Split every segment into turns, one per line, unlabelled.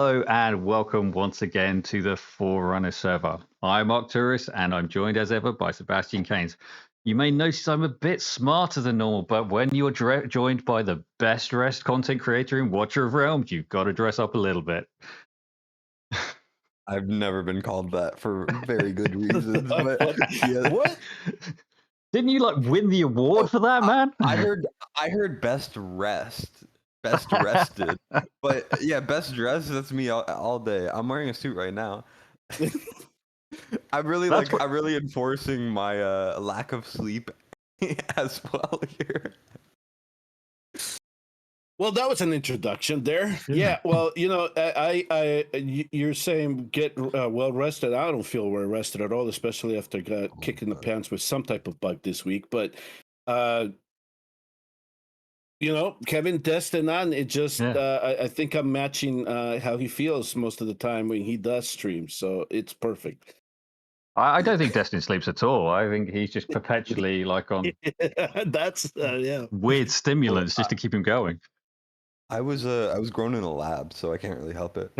Hello and welcome once again to the Forerunner server. I'm Arcturus and I'm joined as ever by Sebastian Keynes. You may notice I'm a bit smarter than normal, but when you're joined by the best dressed content creator in Watcher of Realms, you've got to dress up a little bit.
I've never been called that for very good reasons. But yeah.
What?
Didn't you win the award for that, man?
I heard best rested. But yeah, best dressed, that's me all day. I'm wearing a suit right now. I'm really enforcing my lack of sleep as well here.
Well, that was an introduction there. Yeah. Well, you're saying get well rested. I don't feel well rested at all, especially after I got kicked in the pants with some type of bug this week. But, Kevin Destin on it just, I think I'm matching how he feels most of the time when he does stream. So it's perfect.
I don't think Destin sleeps at all. I think he's just perpetually on
that's
weird stimulants just to keep him going.
I was grown in a lab, so I can't really help it.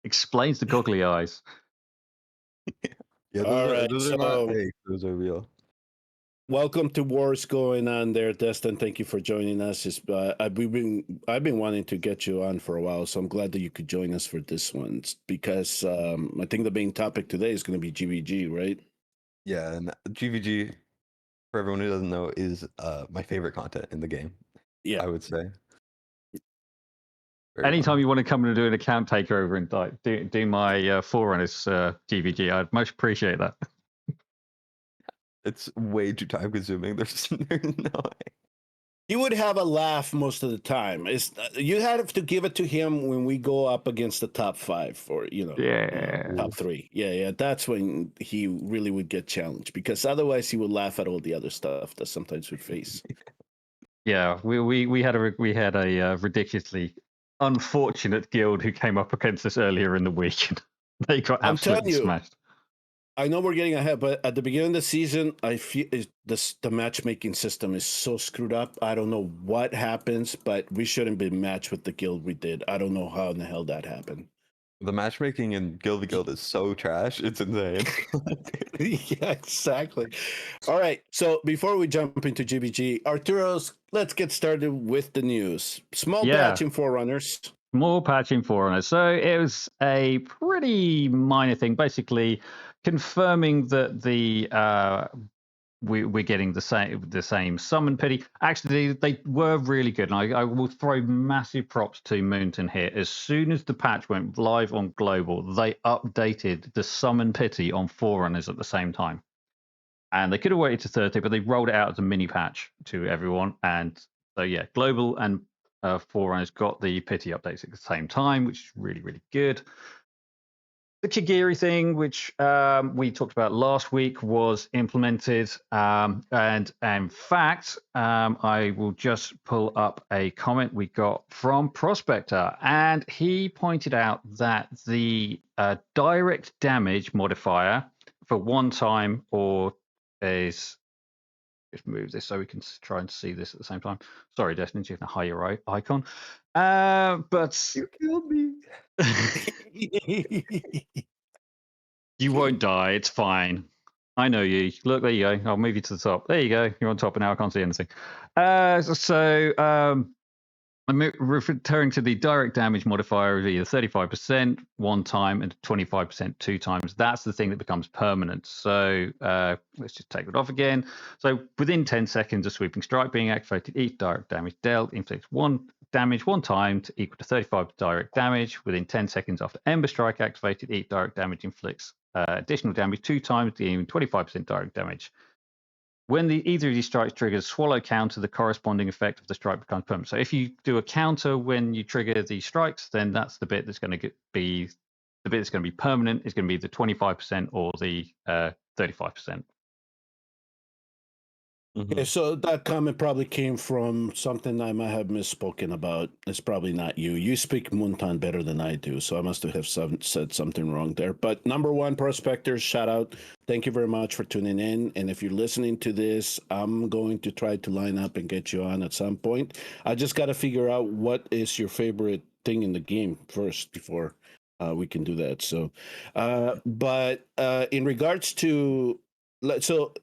Explains the goggly eyes.
Yeah, those are not fake. Those are real.
Welcome to WoRs going on there, Destin. Thank you for joining us. I've been wanting to get you on for a while, so I'm glad that you could join us for this one because I think the main topic today is going to be GvG, right?
Yeah, and GvG, for everyone who doesn't know, is my favorite content in the game. Yeah, I would say.
Anytime you want to come and do an account takeover and do my Forerunners GvG, I'd most appreciate that.
It's way too time consuming. There's no way.
You would have a laugh most of the time. You have to give it to him when we go up against the top 5 or top 3. Yeah. That's when he really would get challenged because otherwise he would laugh at all the other stuff that sometimes we face.
Yeah, we had a ridiculously unfortunate guild who came up against us earlier in the week. They got absolutely smashed.
I know we're getting ahead, but at the beginning of the season, I feel the matchmaking system is so screwed up. I don't know what happens, but we shouldn't be matched with the guild we did. I don't know how in the hell that happened.
The matchmaking in Guild to Guild is so trash. It's insane.
Yeah, exactly. All right. So before we jump into GvG, Arturos, let's get started with the news. Small patch in Forerunners.
Small patch in Forerunners. So it was a pretty minor thing, basically confirming that we're getting the same summon pity. Actually, they were really good, and I will throw massive props to Moonton here. As soon as the patch went live on Global, they updated the summon pity on Forerunners at the same time. And they could have waited to Thursday, but they rolled it out as a mini patch to everyone. And so, yeah, Global and Forerunners got the pity updates at the same time, which is really, really good. The Kigiri thing, which we talked about last week, was implemented. And in fact, I will just pull up a comment we got from Prospector. And he pointed out that the direct damage modifier for one time or is... Just move this so we can try and see this at the same time. Sorry, Destin, you have to hide your icon. But
you killed me.
You won't die. It's fine. I know you. Look, there you go. I'll move you to the top. There you go. You're on top, and now I can't see anything. I'm referring to the direct damage modifier of either 35% one time and 25% 2 times. That's the thing that becomes permanent. So let's just take that off again. So within 10 seconds of sweeping strike being activated, each direct damage dealt inflicts 1 damage 1 time to equal to 35 direct damage. Within 10 seconds after Ember Strike activated, each direct damage inflicts additional damage 2 times, dealing 25% direct damage. When either of these strikes triggers swallow counter, the corresponding effect of the strike becomes permanent. So if you do a counter when you trigger these strikes, then that's the bit that's going to be permanent. Is going to be the 25% or the 35%.
Mm-hmm. Okay, so that comment probably came from something I might have misspoken about. It's probably not you. You speak Muntan better than I do, so I must have said something wrong there. But number one, prospectors, shout out. Thank you very much for tuning in. And if you're listening to this, I'm going to try to line up and get you on at some point. I just got to figure out what is your favorite thing in the game first before we can do that. So, but in regards to, so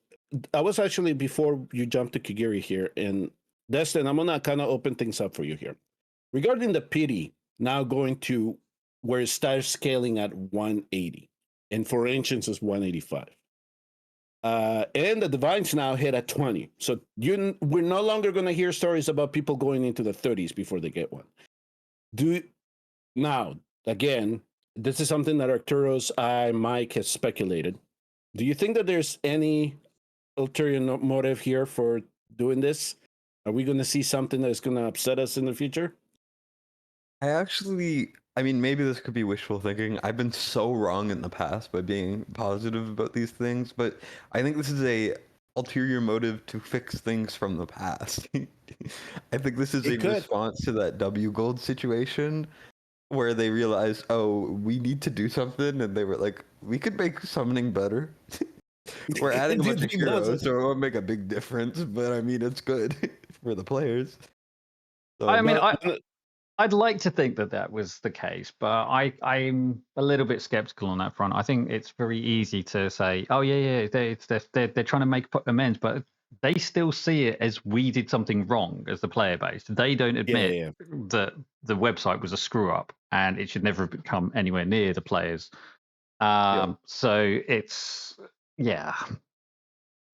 I was actually, before you jump to Kigiri here, and Destin, I'm gonna kind of open things up for you here regarding the pity now going to where it starts scaling at 180, and for ancients is 185. And the divines now hit at 20. So we're no longer going to hear stories about people going into the 30s before they get one. Now, again, this is something that Arturo's Mike has speculated. Do you think that there's any ulterior motive here for doing this? Are we going to see something that's going to upset us in the future?
I mean, maybe this could be wishful thinking. I've been so wrong in the past by being positive about these things, but I think this is a ulterior motive to fix things from the past. I think this is a response to that W Gold situation where they realized, oh, we need to do something, and they were like, we could make summoning better. We're adding a bunch of heroes, so it won't make a big difference, but I mean, it's good for the players.
So, I mean, I'd like to think that that was the case, but I'm a little bit skeptical on that front. I think it's very easy to say, oh, yeah, they're trying to make amends, but they still see it as we did something wrong as the player base. They don't admit that the website was a screw up and it should never have come anywhere near the players. So it's, yeah.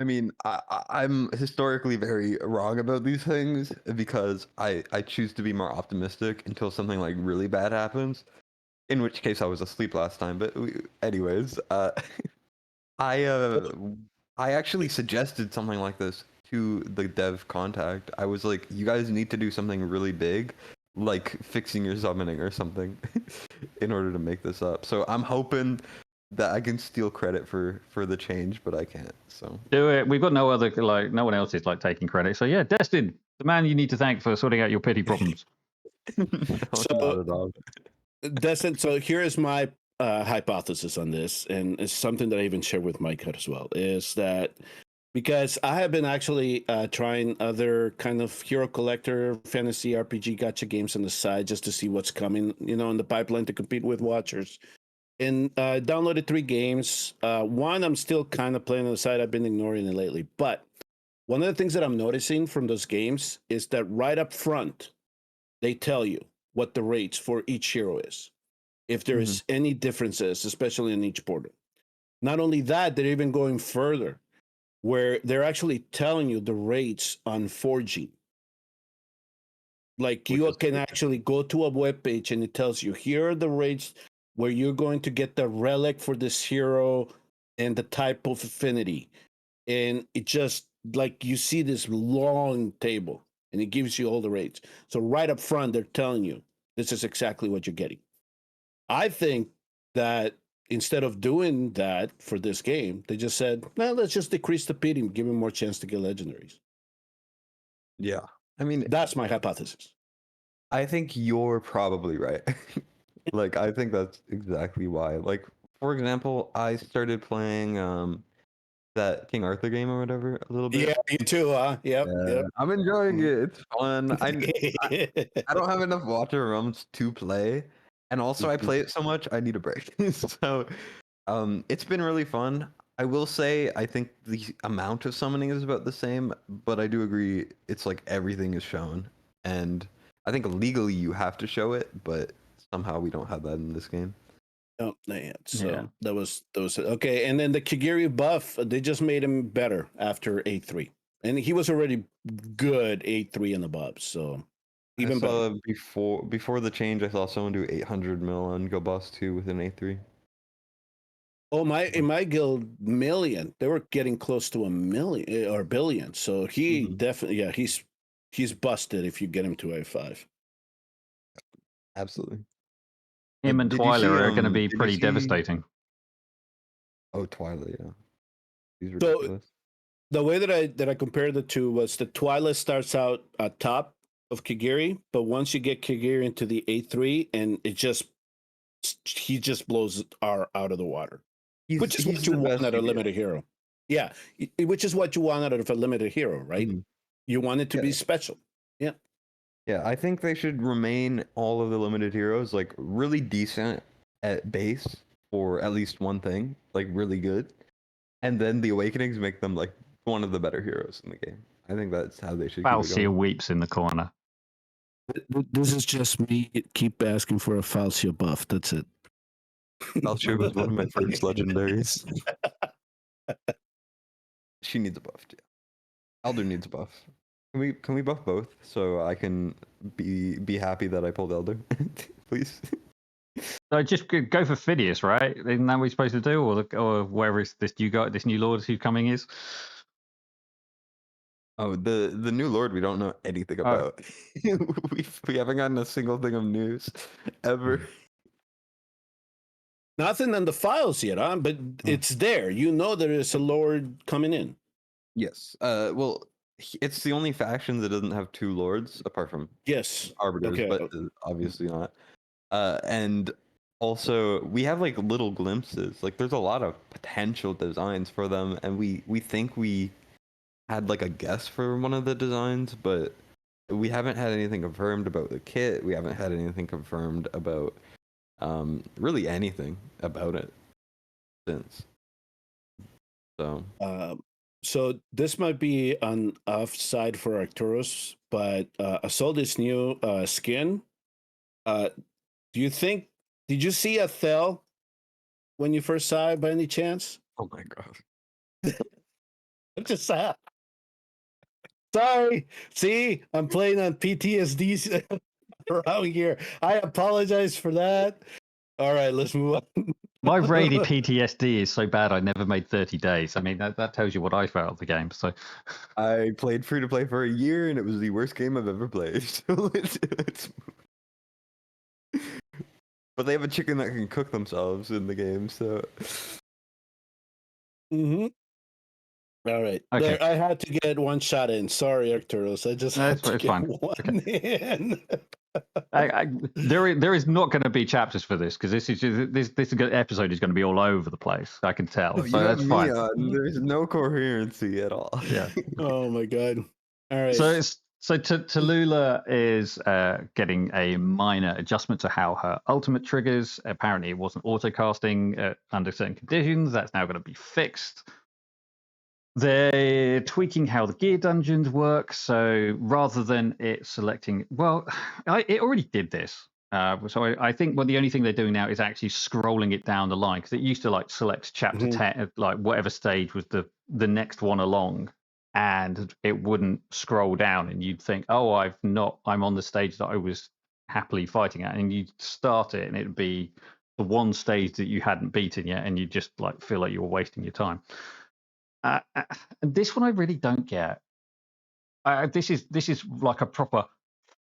I mean, I'm historically very wrong about these things because I choose to be more optimistic until something like really bad happens, in which case I was asleep last time. But anyways, I actually suggested something like this to the dev contact. I was like, you guys need to do something really big, like fixing your summoning or something, in order to make this up. So I'm hoping that I can steal credit for the change, but I can't. So
do it. We've got no other, like, no one else is taking credit. So yeah, Destin, the man you need to thank for sorting out your pity problems.
So, Destin, so here is my hypothesis on this, and it's something that I even shared with Mike as well, is that because I have been actually trying other kind of hero collector, fantasy RPG gacha games on the side just to see what's coming, in the pipeline to compete with Watchers. And downloaded 3 games. One I'm still kind of playing on the side. I've been ignoring it lately. But one of the things that I'm noticing from those games is that right up front, they tell you what the rates for each hero is, if there's any differences, especially in each portal. Not only that, they're even going further, where they're actually telling you the rates on forging. Like you can actually go to a web page and it tells you, here are the rates where you're going to get the relic for this hero and the type of affinity. And it just, like, you see this long table and it gives you all the rates. So right up front, they're telling you this is exactly what you're getting. I think that instead of doing that for this game, they just said, well, let's just decrease the pity and give him more chance to get legendaries.
Yeah. I mean,
that's my hypothesis.
I think you're probably right. Like, I think that's exactly why. Like, for example, I started playing that King Arthur game or whatever a little bit.
Yeah, you too, huh? Yep.
I'm enjoying it. It's fun. I don't have enough water rooms to play, and also I play it so much I need a break. So, it's been really fun. I will say I think the amount of summoning is about the same, but I do agree it's like everything is shown, and I think legally you have to show it, but somehow we don't have that in this game.
Oh, not yet. So that was okay. And then the Kigiri buff, they just made him better after 8-3, and he was already good 8-3 and above. So even better.
Before the change, I saw someone do 800 mil on Go Boss 2 with an 8-3.
Oh, in my guild, million. They were getting close to 1 million or billion. So he definitely, he's busted if you get him to A5.
Absolutely.
Him and Twyla are going to be pretty devastating.
Oh, Twyla, yeah. He's
ridiculous. So the way that I compared the two was the Twyla starts out at top of Kigiri, but once you get Kigiri into the 8-3, and he just blows R out of the water. Which is what you want out of a limited hero. Yeah, which is what you want out of a limited hero, right? You want it to be special. Yeah.
Yeah, I think they should remain all of the limited heroes like really decent at base for at least one thing, like really good, and then the awakenings make them like one of the better heroes in the game. I think that's how they should keep it
Falsia
going.
weeps in the corner.
This is just me. Keep asking for a Falsia buff. That's it.
Falchia was one of my first legendaries. She needs a buff too. Elder needs a buff. Can we buff both so I can be happy that I pulled Elder, please?
So just go for Phidias, right? Isn't that what you're supposed to do, or wherever this new lord who's coming is?
Oh, the new lord we don't know anything about. we haven't gotten a single thing of news ever.
Nothing on the files yet, huh? But it's there. You know there is a lord coming in.
Yes. Well, it's the only faction that doesn't have two lords apart from
Yes.
arbiters,
Okay.
but obviously not. And also we have like little glimpses. Like there's a lot of potential designs for them, and we think we had like a guess for one of the designs, but we haven't had anything confirmed about the kit. We haven't had anything confirmed about really anything about it since.
So this might be an offside for Arcturus, but I saw this new skin. Do you think? Did you see a Thel when you first saw it by any chance?
Oh my god!
I'm just sad. Sorry. See, I'm playing on PTSD around here. I apologize for that. All right, let's move on.
My raided PTSD is so bad I never made 30 days. I mean, that tells you what I felt of the game. So
I played free to play for a year, and it was the worst game I've ever played. So let's but they have a chicken that can cook themselves in the game, so.
Mm-hmm. All right.
Okay.
There, I had to get one shot in. Sorry, Arcturus. I just had to get
fine.
one in.
There is not going to be chapters for this because this episode is going to be all over the place. I can tell.
Oh,
so
you have
that's
me
fine.
on. There's no coherency at all.
Yeah.
Oh my god. All right.
So Tallulah is getting a minor adjustment to how her ultimate triggers. Apparently, it wasn't auto casting under certain conditions. That's now going to be fixed. They're tweaking how the gear dungeons work. So rather than it selecting, well, it already did this. So I think the only thing they're doing now is actually scrolling it down the line because it used to like select chapter 10, like whatever stage was the next one along, and it wouldn't scroll down, and you'd think, oh, I'm on the stage that I was happily fighting at, and you'd start it, and it'd be the one stage that you hadn't beaten yet, and you just like feel like you were wasting your time. This one I really don't get. This is like a proper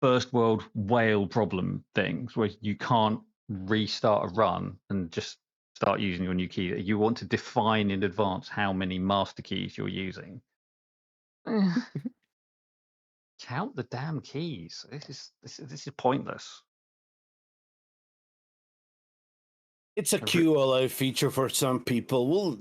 first world whale problem thing where you can't restart a run and just start using your new key. You want to define in advance how many master keys you're using. Count the damn keys. This is pointless.
It's a QLA feature for some people. We'll,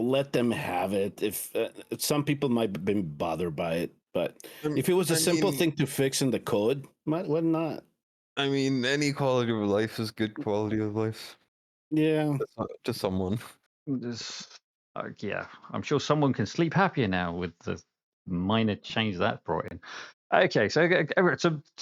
let them have it. If some people might have been bothered by it, but if it was a simple thing to fix in the code, why not?
I mean, any quality of life is good quality of life.
Yeah,
to someone.
Yeah, I'm sure someone can sleep happier now with the minor change that brought in. Okay, so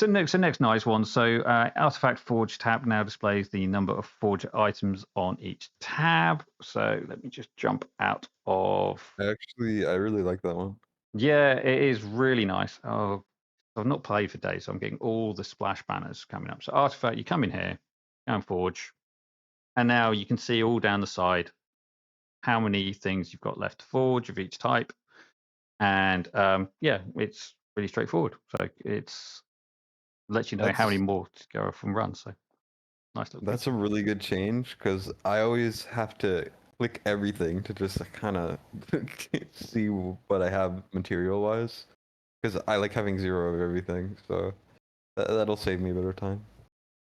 next nice one. So Artifact Forge tab now displays the number of forge items on each tab. So let me just jump out of.
Actually, I really like that one.
Yeah, it is really nice. Oh, I've not played for days, so I'm getting all the splash banners coming up. So Artifact, you come in here, and Forge, and now you can see all down the side how many things you've got left to forge of each type. And yeah, it's really straightforward. So it's lets you know how many more to go from run. So nice little.
That's a really good change because I always have to click everything to just kind of see what I have material wise because I like having 0 of everything. So that'll save me a bit of time.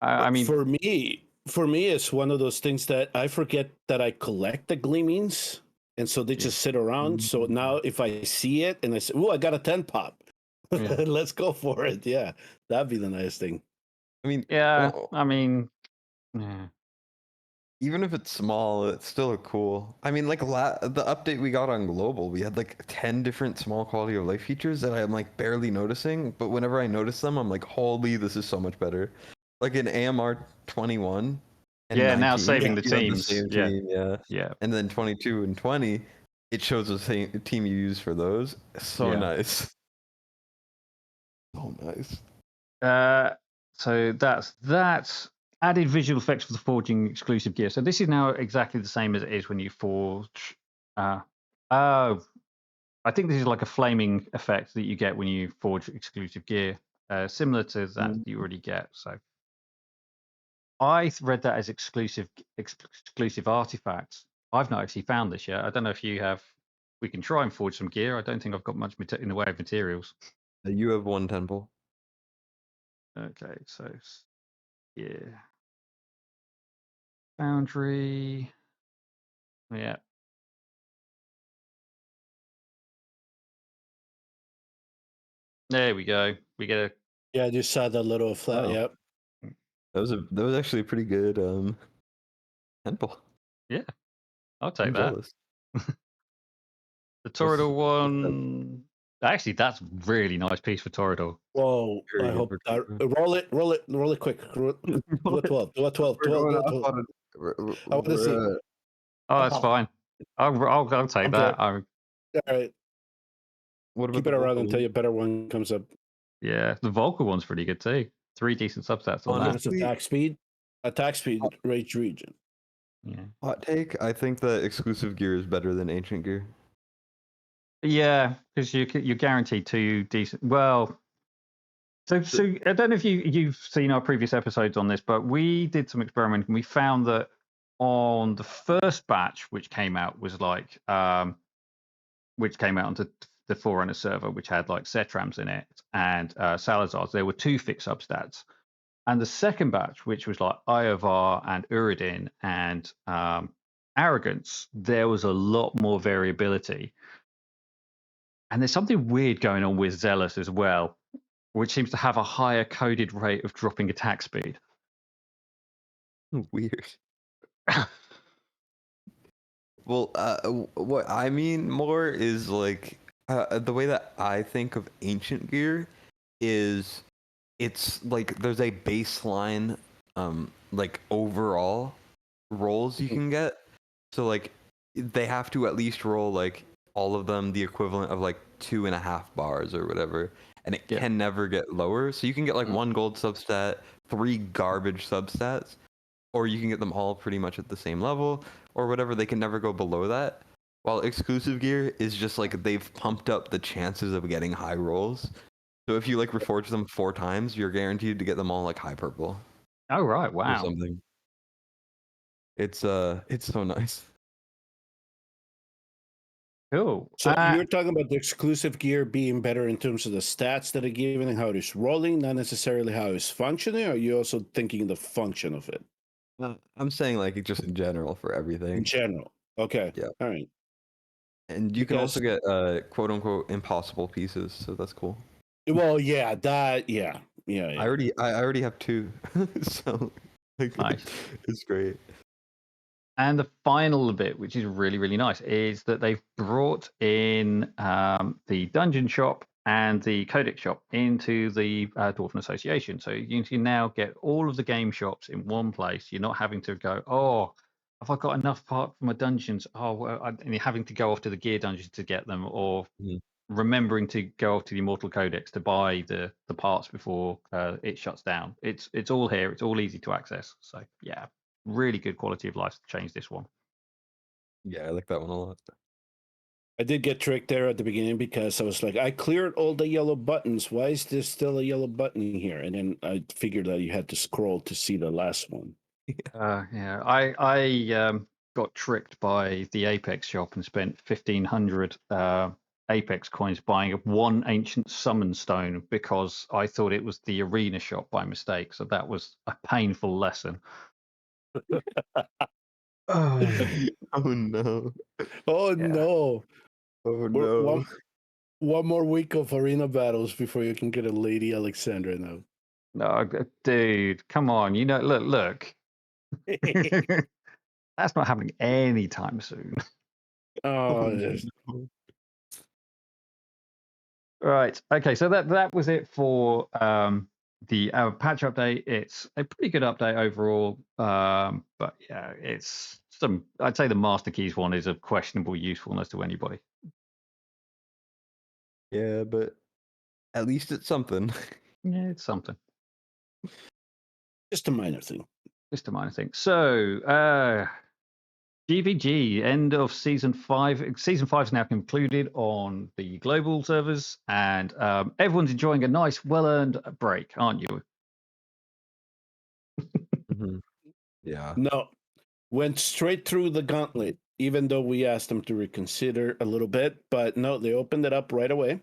I mean,
for me, it's one of those things that I forget that I collect the gleamings, and so they just sit around. So now, if I see it and I say, "Oh, I got a 10 pop,"
Yeah.
Let's go for it. Yeah, that'd be the nice thing.
I mean,
Yeah,
well,
I mean, yeah.
even if it's small, it's still cool. I mean, like the update we got on global, we had like 10 different small quality of life features that I'm like barely noticing, but whenever I notice them, I'm like, holy, this is so much better. Like in AMR 21 and
Yeah, now
19,
saving the
you have the
teams.
same
Yeah,
team, yeah.
yeah,
And then 22 and 20, it shows the same team you use for those. So
yeah.
nice. So nice.
So that's added visual effects for the forging exclusive gear. So this is now exactly the same as it is when you forge. Oh, I think this is like a flaming effect that you get when you forge exclusive gear, similar to that you already get. So I read that as exclusive artifacts. I've not actually found this yet. I don't know if you have. We can try and forge some gear. I don't think I've got much in the way of materials.
You have one temple.
Okay, so yeah, foundry. Yeah. There we go. We get a
Yeah, I just saw that little flat.
Oh.
Yep.
That was actually a pretty good temple.
yeah. I'll
I'm
take that.
jealous.
The
What's
Torador
that?
one. Actually, that's really nice piece for Torador.
Whoa!
Very
I
good
hope
for
that
Torador.
roll it quick. Do a 12. Do a 12.
We're going
Do a
up
12.
on
I want to see.
Oh, that's
Oh,
fine. I'll take
I'm
that.
All right,
what about
keep
the
it around
vocal
until
one?
your better one comes up.
Yeah, the Volker one's pretty good too. 3 decent substats on that.
That's
Honestly,
attack speed, rage region.
Yeah.
hot take. I think the exclusive gear is better than ancient gear.
Yeah, because you're guaranteed 2 decent. Well, so I don't know if you've seen our previous episodes on this, but we did some experimenting. We found that on the first batch, which came out, was like which came out onto the Forerunner server, which had like Cetrams in it and Salazar's. There were 2 fixed substats. And the second batch, which was like Iovar and Uridin and Arrogance, there was a lot more variability. And there's something weird going on with Zealous as well, which seems to have a higher coded rate of dropping attack speed.
Weird. Well, what I mean more is like the way that I think of ancient gear is it's like there's a baseline like overall rolls you can get. So like they have to at least roll like all of them the equivalent of like 2.5 bars or whatever, and it
Yeah.
can never get lower. So you can get like 1 gold substat, 3 garbage substats, or you can get them all pretty much at the same level or whatever. They can never go below that. While exclusive gear is just like they've pumped up the chances of getting high rolls. So if you like reforge them 4 times, you're guaranteed to get them all like high purple
Oh, right.
or
Wow.
something. It's so nice.
Cool.
So you're talking about the exclusive gear being better in terms of the stats that are given and how it's rolling, not necessarily how it's functioning. Or are you also thinking the function of it
I'm saying like just in general for
in
everything.
general? Okay.
Yeah.
All right.
And you can also get quote unquote impossible pieces, so that's cool.
Well, yeah, yeah.
I already have 2. So like,
Nice.
it's great.
And the final bit, which is really, really nice, is that they've brought in the dungeon shop and the codex shop into the Dwarven Association. So you can now get all of the game shops in one place. You're not having to go, oh, have I got enough part for my dungeons? Oh, well, and you're having to go off to the gear dungeons to get them, or remembering to go off to the Immortal Codex to buy the parts before it shuts down. It's all here. It's all easy to access. So yeah, really good quality of life change, this one.
Yeah, I like that one a lot.
I did get tricked there at the beginning because I was like, I cleared all the yellow buttons. Why is there still a yellow button here? And then I figured that you had to scroll to see the last one.
Yeah, I got tricked by the Apex shop and spent 1,500 Apex coins buying 1 ancient summon stone because I thought it was the arena shop by mistake. So that was a painful lesson.
Oh no.
Oh
Yeah.
no.
Oh no.
One more week of arena battles before you can get a Lady Alexandra now.
No, dude, come on. Look. That's not happening anytime soon.
Oh, yes.
Right. Okay. So that was it for the patch update. It's a pretty good update overall. But yeah, it's some. I'd say the Master Keys one is of questionable usefulness to anybody.
Yeah, but at least it's something.
Yeah, it's something.
Just a minor thing.
Just a minor thing. So, GvG, end of season 5. Season 5 is now concluded on the global servers, and everyone's enjoying a nice, well-earned break, aren't you?
Mhm. Yeah.
No, went straight through the gauntlet, even though we asked them to reconsider a little bit. But no, they opened it up right away.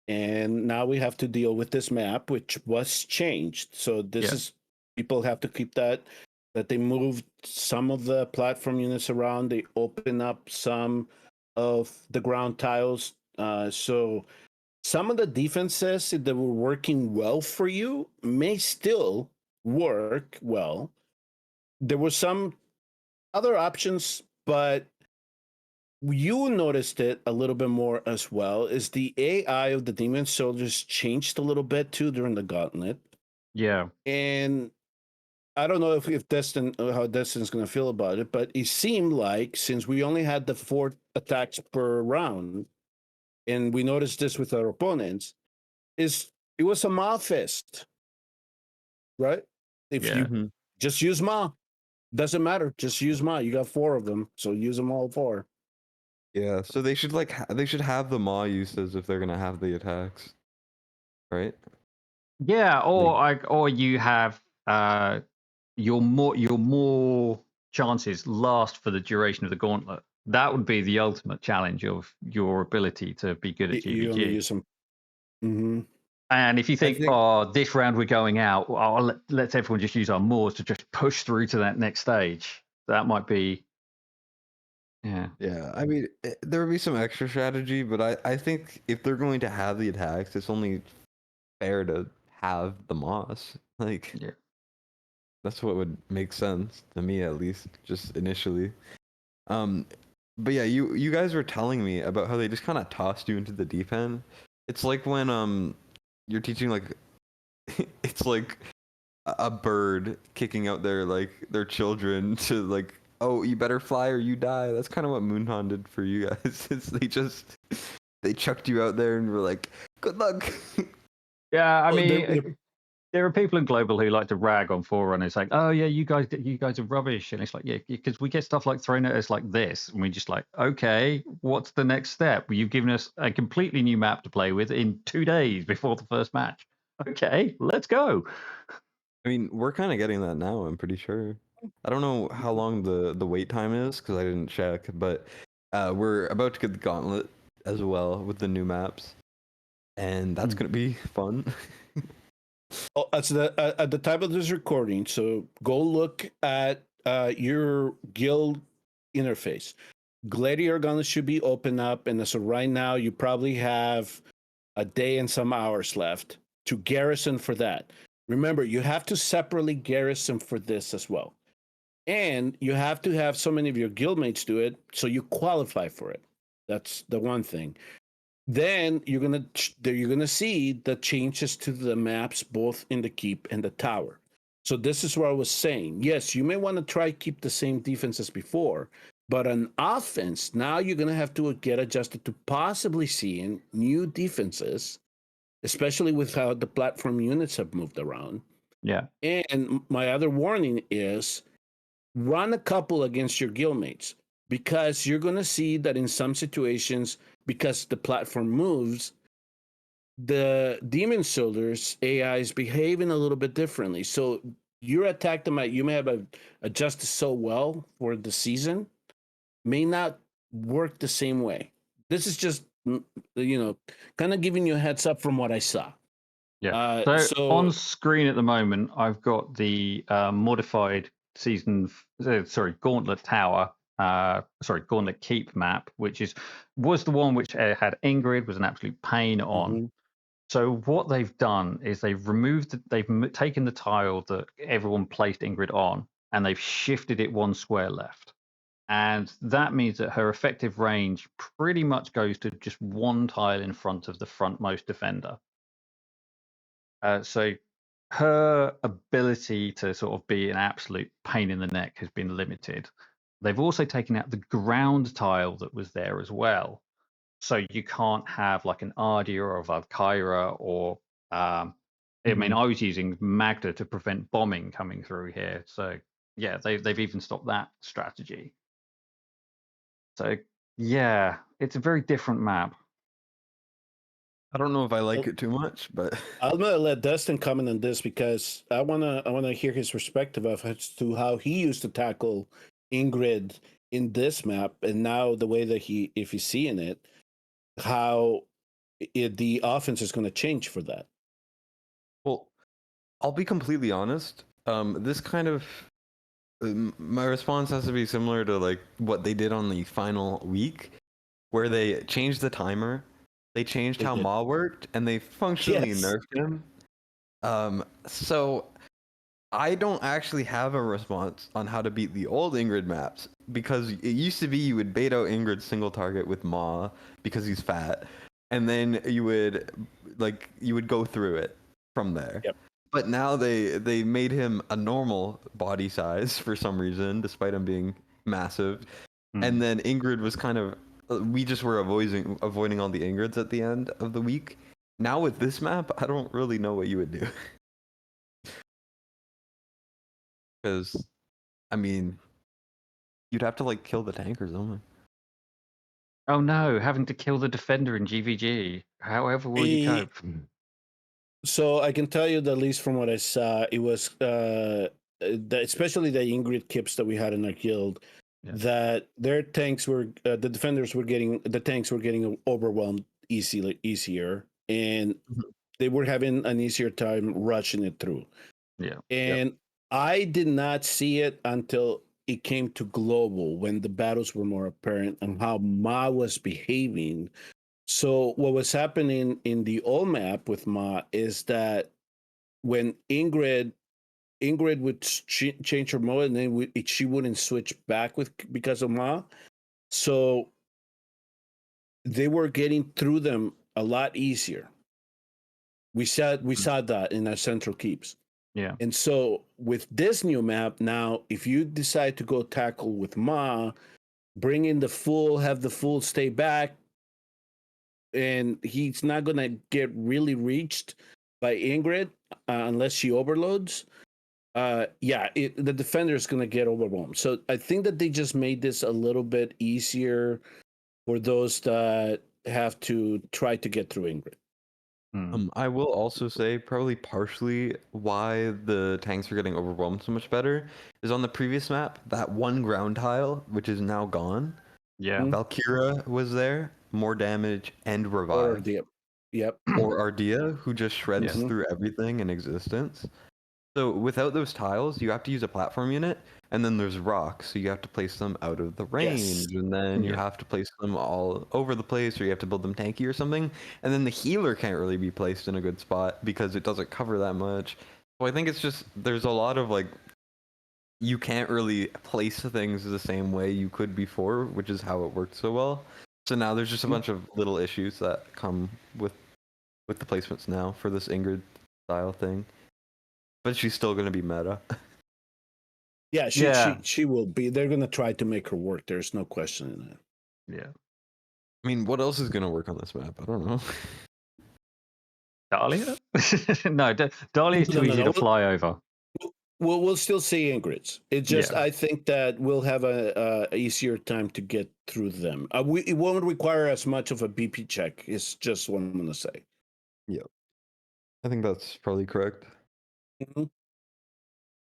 And now we have to deal with this map, which was changed. So this is, people have to keep that they moved some of the platform units around. They open up some of the ground tiles. So some of the defenses that were working well for you may still work well. There were some other options, but you noticed it a little bit more as well. Is the AI of the demon soldiers changed a little bit too during the gauntlet?
Yeah.
And I don't know if Destin, how Destin's going to feel about it, but it seemed like since we only had the 4 attacks per round, and we noticed this with our opponents, it was a Ma fest, right? If you
Mhm.
just use Ma, doesn't matter. Just use Ma. You got 4 of them, so use them all 4.
Yeah, so they should they should have the Maw uses if they're gonna have the attacks, right?
Yeah, or you have your more chances last for the duration of the gauntlet. That would be the ultimate challenge of your ability to be good at
You only
GvG.
use them. Mm-hmm.
And if you think,
think-
oh, this round we're going out, let's everyone just use our Moors to just push through to that next stage. That might be, yeah.
Yeah, I mean, there would be some extra strategy, but I think if they're going to have the attacks, it's only fair to have the Moss. Like,
Yeah.
that's what would make sense to me, at least, just initially. But yeah, you guys were telling me about how they just kind of tossed you into the deep end. It's like when you're teaching like it's like a bird kicking out their children to like, oh, you better fly or you die. That's kind of what Moonton did for you guys. They chucked you out there and were like, good luck.
Yeah, I
Oh,
mean, there are people in global who like to rag on forerunners, like, oh yeah, you guys are rubbish, and it's like, yeah, because we get stuff like thrown at us like this, and we just like, okay, what's the next step? You've given us a completely new map to play with in 2 days before the first match. Okay, let's go.
I mean, we're kind of getting that now, I'm pretty sure. I don't know how long the wait time is because I didn't check, but we're about to get the Gauntlet as well with the new maps, and that's gonna be fun.
Oh, at the time of this recording, so go look at your guild interface. Gladiator Gauntlet should be open up, and so right now you probably have a day and some hours left to garrison for that. Remember, you have to separately garrison for this as well, and you have to have so many of your guildmates do it so you qualify for it. That's the one thing. Then you're gonna see the changes to the maps both in the keep and the tower. So this is what I was saying. Yes, you may want to try keep the same defense as before, but on offense now you're gonna have to get adjusted to possibly seeing new defenses, especially with how the platform units have moved around.
Yeah.
And my other warning is run a couple against your guildmates, because you're going to see that in some situations, because the platform moves, the demon soldiers AI is behaving a little bit differently. So your attack them, you may have adjusted so well for the season, may not work the same way. This is just kind of giving you a heads up from what I saw.
Yeah. So on screen at the moment, I've got the modified Gauntlet Tower Gauntlet Keep map, which was the one which had Ingrid, was an absolute pain on.
Mhm.
So what they've done is they've taken the tile that everyone placed Ingrid on, and they've shifted it one square left. And that means that her effective range pretty much goes to just one tile in front of the frontmost defender. So her ability to sort of be an absolute pain in the neck has been limited. They've also taken out the ground tile that was there as well. So you can't have like an Ardia or a Valkyra or I mean, I was using Magda to prevent bombing coming through here. So yeah, they've even stopped that strategy. So yeah, it's a very different map.
I don't know if I like
Well,
it too much, but
I'm gonna let Dustin comment on this because I wanna hear his perspective of as to how he used to tackle Ingrid in this map, and now the way that if he's seeing it, how the offense is going to change for that.
well, I'll be completely honest. This kind of my response has to be similar to like what they did on the final week, where they changed the timer, they changed
They
how
did.
Ma worked, and they functionally
Yes.
nerfed him. So I don't actually have a response on how to beat the old Ingrid maps because it used to be you would bait out Ingrid single target with Ma because he's fat, and then you would go through it from there.
Yep.
But now they made him a normal body size for some reason, despite him being massive. And then Ingrid was kind of we just were avoiding all the Ingrids at the end of the week. Now with this map, I don't really know what you would do. Because I mean, you'd have to like kill the tank or something.
Oh no, having to kill the defender in GvG. However will you cope?
So I can tell you that at least from what I saw, it was especially the Ingrid kips that we had in our guild, that their tanks were the tanks were getting overwhelmed easier, and they were having an easier time rushing it through.
Yeah.
And I did not see it until it came to global when the battles were more apparent and how Ma was behaving. So what was happening in the old map with Ma is that when Ingrid would change her mode and then she wouldn't switch back because of Ma. So they were getting through them a lot easier. We saw that in our central keeps.
Yeah.
And so with this new map now, if you decide to go tackle with Ma, bring in have the full stay back, and he's not going to get really reached by Ingrid unless she overloads. The defender is going to get overwhelmed. So I think that they just made this a little bit easier for those that have to try to get through Ingrid.
I will also say probably partially why the tanks are getting overwhelmed so much better is on the previous map, that one ground tile, which is now gone.
Yeah.
Valkyra was there, more damage and revive.
Or Ardia. Yep.
Or Ardia, who just shreds
Yeah.
through everything in existence. So without those tiles, you have to use a platform unit, and then there's rocks, so you have to place them out of the range,
Yes.
and then you have to place them all over the place, or you have to build them tanky or something, and then the healer can't really be placed in a good spot because it doesn't cover that much. So I think it's just there's a lot of like you can't really place things the same way you could before, which is how it worked so well. So now there's just a bunch of little issues that come with the placements now for this Ingrid style thing. But she's still going to be meta.
Yeah, she will be. They're going to try to make her work. There's no question in that.
Yeah.
I mean, what else is going to work on this map? I don't know.
Dahlia? No, Dahlia is too easy to fly over.
We'll still see Ingrids. It's just I think that we'll have a easier time to get through them. It won't require as much of a BP check. It's just what I'm going to say.
Yeah, I think that's probably correct.
Mm-hmm.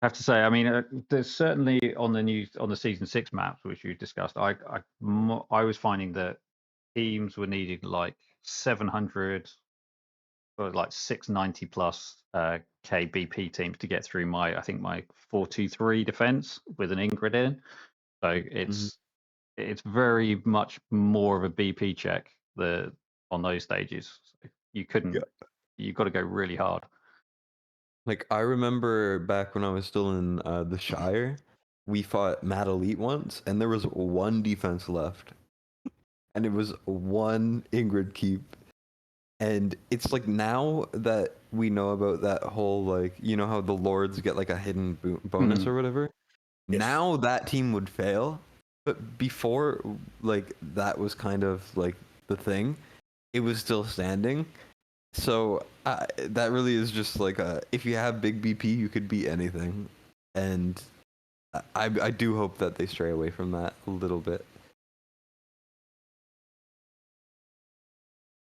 I have to say, I mean, there's certainly on the season 6 maps which you discussed. I was finding that teams were needing like 700 or like 690 plus KBP teams to get through my 4-2-3 defense with an Ingrid in. So it's it's very much more of a BP check on those stages. So you couldn't. You've got to go really hard.
Like I remember back when I was still in the Shire, we fought Mad Elite once, and there was one defense left, and it was one Ingrid keep. And it's like now that we know about that whole like you know how the lords get like a hidden bonus or whatever.
Yes.
Now that team would fail, but before like that was kind of like the thing, it was still standing. So that really is just like if you have big BP, you could beat anything, and I do hope that they stray away from that a little bit.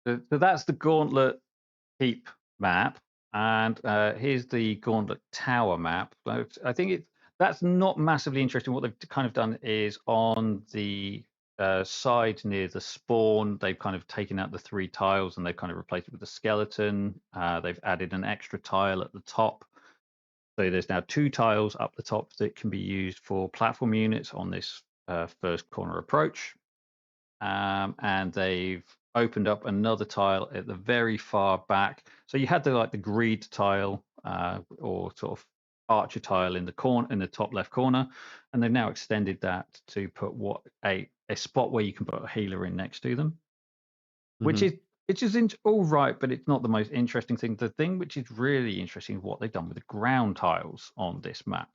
So that's the Gauntlet Keep map, and here's the Gauntlet Tower map. I think that's not massively interesting. What they've kind of done is on the side near the spawn, they've kind of taken out the 3 tiles and they've kind of replaced it with a skeleton. They've added an extra tile at the top. So there's now 2 tiles up the top that can be used for platform units on this first corner approach. And they've opened up another tile at the very far back. So you had the greed tile or sort of archer tile in the corner, in the top left corner, and they've now extended that to put a spot where you can put a healer in next to them, which is all right, but it's not the most interesting thing. The thing which is really interesting is what they've done with the ground tiles on this map.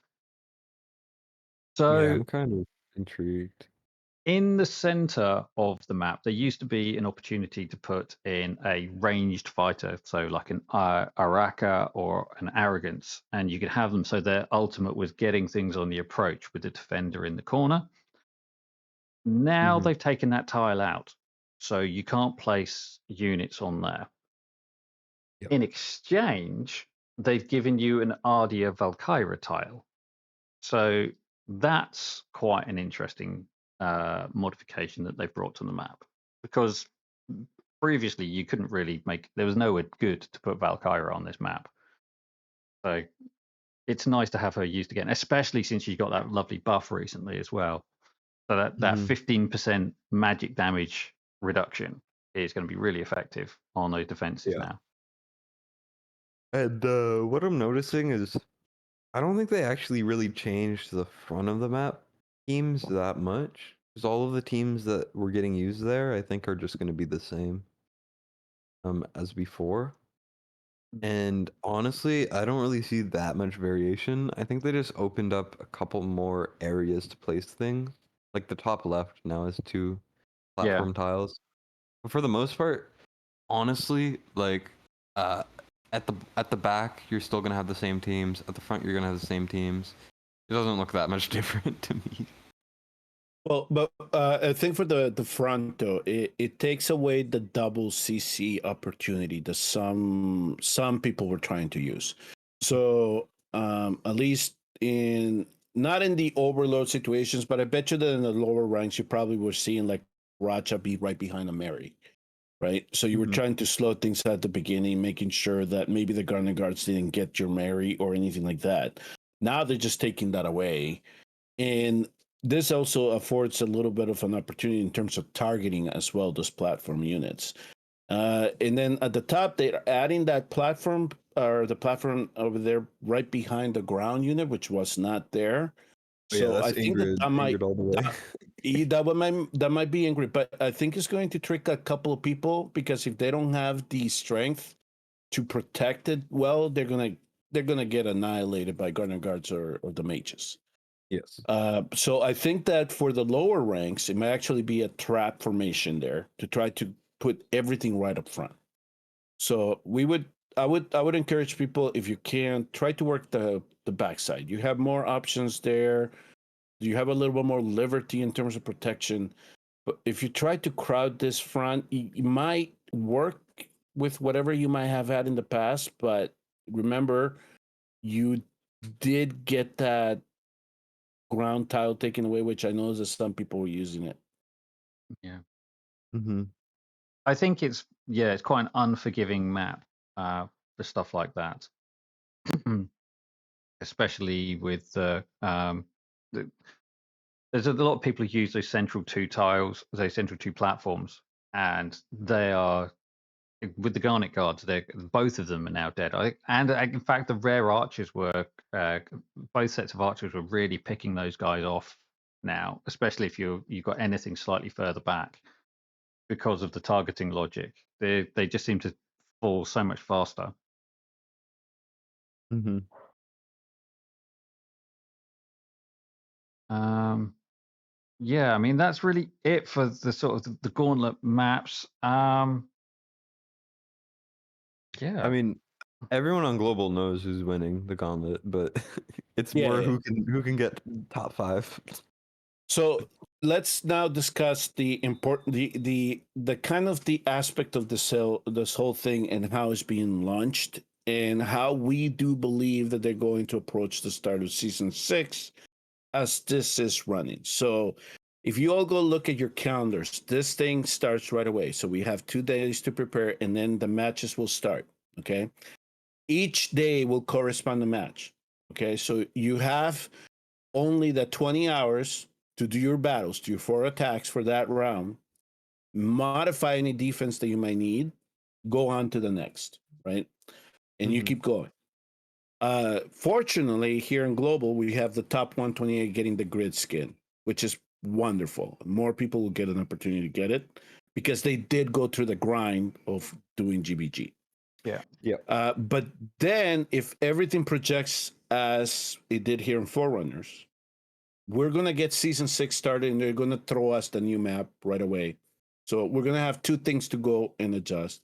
So
yeah, I'm kind of intrigued.
in the center of the map, there used to be an opportunity to put in a ranged fighter, so like an Araka or an Arrogance, and you could have them so their ultimate was getting things on the approach with the defender in the corner. Now they've taken that tile out, so you can't place units on there.
Yep.
In exchange, they've given you an Ardia Valkyra tile. So that's quite an interesting modification that they've brought to the map, because previously you couldn't really there was nowhere good to put Valkyra on this map. So it's nice to have her used again, especially since she got that lovely buff recently as well. So that 15% magic damage reduction is going to be really effective on those defenses now.
And what I'm noticing is I don't think they actually really changed the front of the map teams that much. Because all of the teams that were getting used there, I think, are just going to be the same as before. And honestly, I don't really see that much variation. I think they just opened up a couple more areas to place things. Like the top left now has 2 platform tiles. But for the most part, honestly, like at the back, you're still gonna have the same teams. At the front, you're gonna have the same teams. It doesn't look that much different to me.
Well, but I think for the front though, it takes away the double CC opportunity that some people were trying to use. So at least not in the overload situations, but I bet you that in the lower ranks you probably were seeing like Racha be right behind a Mary, right? So you were trying to slow things at the beginning, making sure that maybe the Garden Guards didn't get your Mary or anything like that. Now they're just taking that away, and this also affords a little bit of an opportunity in terms of targeting as well, those platform units. And then at the top, they're adding that platform or the platform over there right behind the ground unit, which was not there. So I think that might
all the way.
that might be Ingrid, but I think it's going to trick a couple of people, because if they don't have the strength to protect it well, they're gonna get annihilated by Garden Guards or the mages.
Yes.
So I think that for the lower ranks, it might actually be a trap formation there to try to put everything right up front. So I would encourage people, if you can, try to work the backside. You have more options there. You have a little bit more liberty in terms of protection. But if you try to crowd this front, it might work with whatever you might have had in the past. But remember, you did get that ground tile taken away, which I know that some people were using it.
Yeah.
Mm-hmm.
I think it's quite an unforgiving map for stuff like that, especially with the there's a lot of people who use those central 2 tiles, those central 2 platforms, and they are with the Garnet guards. They both of them are now dead. And in fact, the rare archers were both sets of archers were really picking those guys off now, especially if you've got anything slightly further back because of the targeting logic. They just seem to fall so much faster.
Mm-hmm.
Yeah, I mean that's really it for the sort of the Gauntlet maps.
I
Yeah,
mean, everyone on global knows who's winning the gauntlet, but it's
Yeah,
more
yeah.
who can get top 5.
So let's now discuss the important the kind of the aspect of this whole thing and how it's being launched and how we do believe that they're going to approach the start of season 6 as this is running. So if you all go look at your calendars, this thing starts right away. So we have 2 days to prepare and then the matches will start. Okay. Each day will correspond to match. Okay. So you have only the 20 hours to do your battles, do your 4 attacks for that round, modify any defense that you might need, go on to the next, right? And you keep going. Fortunately, here in Global, we have the top 128 getting the grid skin, which is wonderful. More people will get an opportunity to get it because they did go through the grind of doing GvG.
yeah.
But then, if everything projects as it did here in Forerunners, we're going to get season 6 started and they're going to throw us the new map right away. So we're going to have 2 things to go and adjust.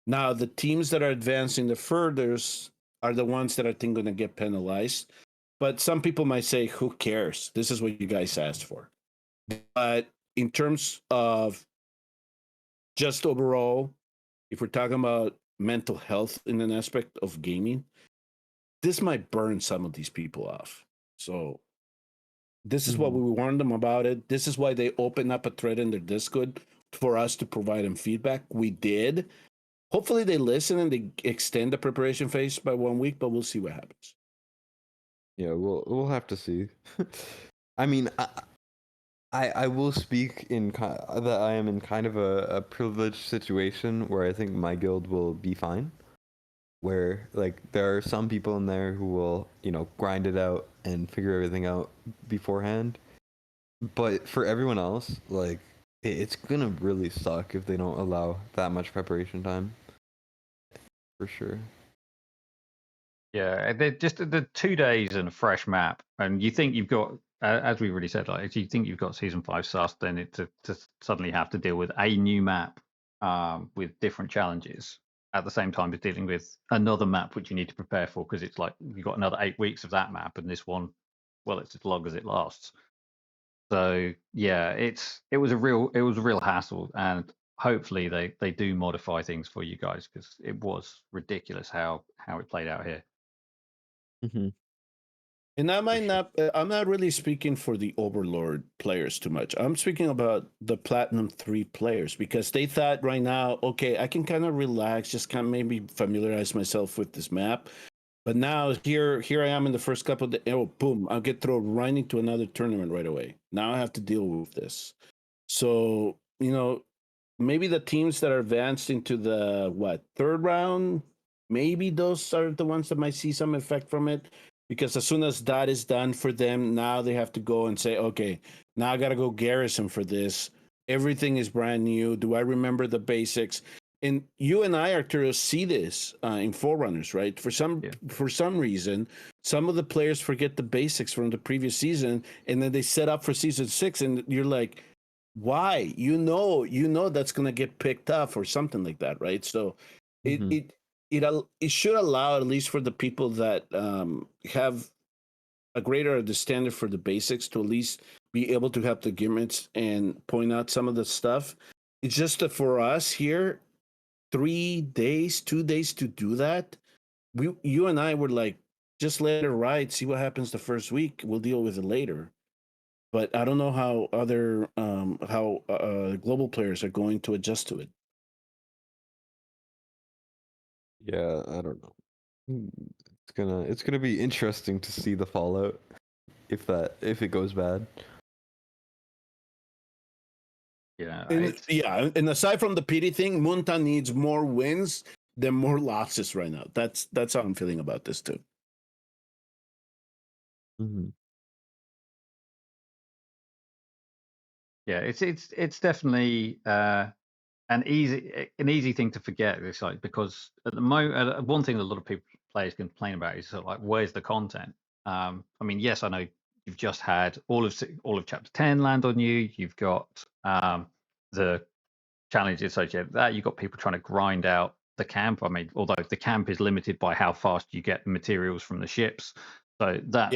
Now, the teams that are advancing the furthest are the ones that I think going to get penalized. But some people might say, who cares? This is what you guys asked for. But in terms of just overall, if we're talking about mental health in an aspect of gaming, this might burn some of these people off. So this is what we warned them about it. This is why they opened up a thread in their Discord for us to provide them feedback. We did. Hopefully they listen and they extend the preparation phase by 1 week, but we'll see what happens.
Yeah, we'll have to see. I mean, I will speak that I am in kind of a privileged situation where I think my guild will be fine. Where like there are some people in there who will, grind it out and figure everything out beforehand. But for everyone else, like it's gonna really suck if they don't allow that much preparation time. For sure.
Yeah, they're just the 2 days and a fresh map, and you think you've got, as we already said, like if you think you've got season 5 sussed, then to suddenly have to deal with a new map with different challenges at the same time as dealing with another map which you need to prepare for because it's like you've got another 8 weeks of that map, and this one, well, it's as long as it lasts. So yeah, it was a real hassle, and hopefully they do modify things for you guys because it was ridiculous how it played out here.
Mm-hmm.
And I might not, I'm not really speaking for the Overlord players too much. I'm speaking about the Platinum 3 players because they thought right now, okay, I can kind of relax, just kind of maybe familiarize myself with this map. But now here I am in the first couple of days, oh, boom, I'll get thrown right into another tournament right away. Now I have to deal with this. So, maybe the teams that are advanced into the, 3rd round, maybe those are the ones that might see some effect from it. Because as soon as that is done for them, now they have to go and say, okay, now I got to go garrison for this. Everything is brand new. Do I remember the basics? And you and I, Arturo, see this in Forerunners, right? For some reason, some of the players forget the basics from the previous season, and then they set up for season 6, and you're like, why? You know that's gonna get picked up or something like that, right? So it should allow, at least for the people that have a greater understanding for the basics, to at least be able to have the gimmicks and point out some of the stuff. It's just that for us here, 2 days to do that. You and I were like, just let it ride, see what happens the first week. We'll deal with it later. But I don't know how other global players are going to adjust to it.
Yeah, I don't know. It's gonna be interesting to see the fallout if it goes bad.
Yeah,
And aside from the PD thing, Munta needs more wins than more losses right now. That's how I'm feeling about this too.
Mm-hmm.
yeah. It's definitely an easy thing to forget. It's like because at the moment, one thing that a lot of players complain about is sort of like, where's the content? I mean, yes, I know you've just had all of chapter 10 land on you. You've got the challenges associated with that. You've got people trying to grind out the camp. I mean, although the camp is limited by how fast you get materials from the ships, so that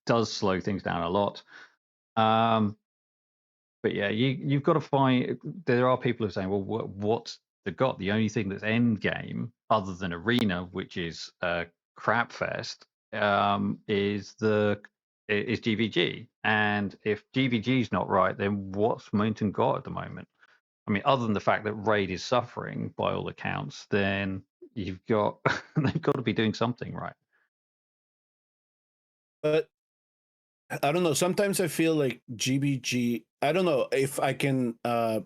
does slow things down a lot. But yeah, you've got to find. There are people who are saying, well, what's the only thing that's end game other than arena, which is crap fest, is GvG. And if GvG is not right, then what's Mountain got at the moment? I mean, other than the fact that Raid is suffering by all accounts, then you've got they've got to be doing something right.
But I don't know. Sometimes I feel like GvG. I don't know if I can. Let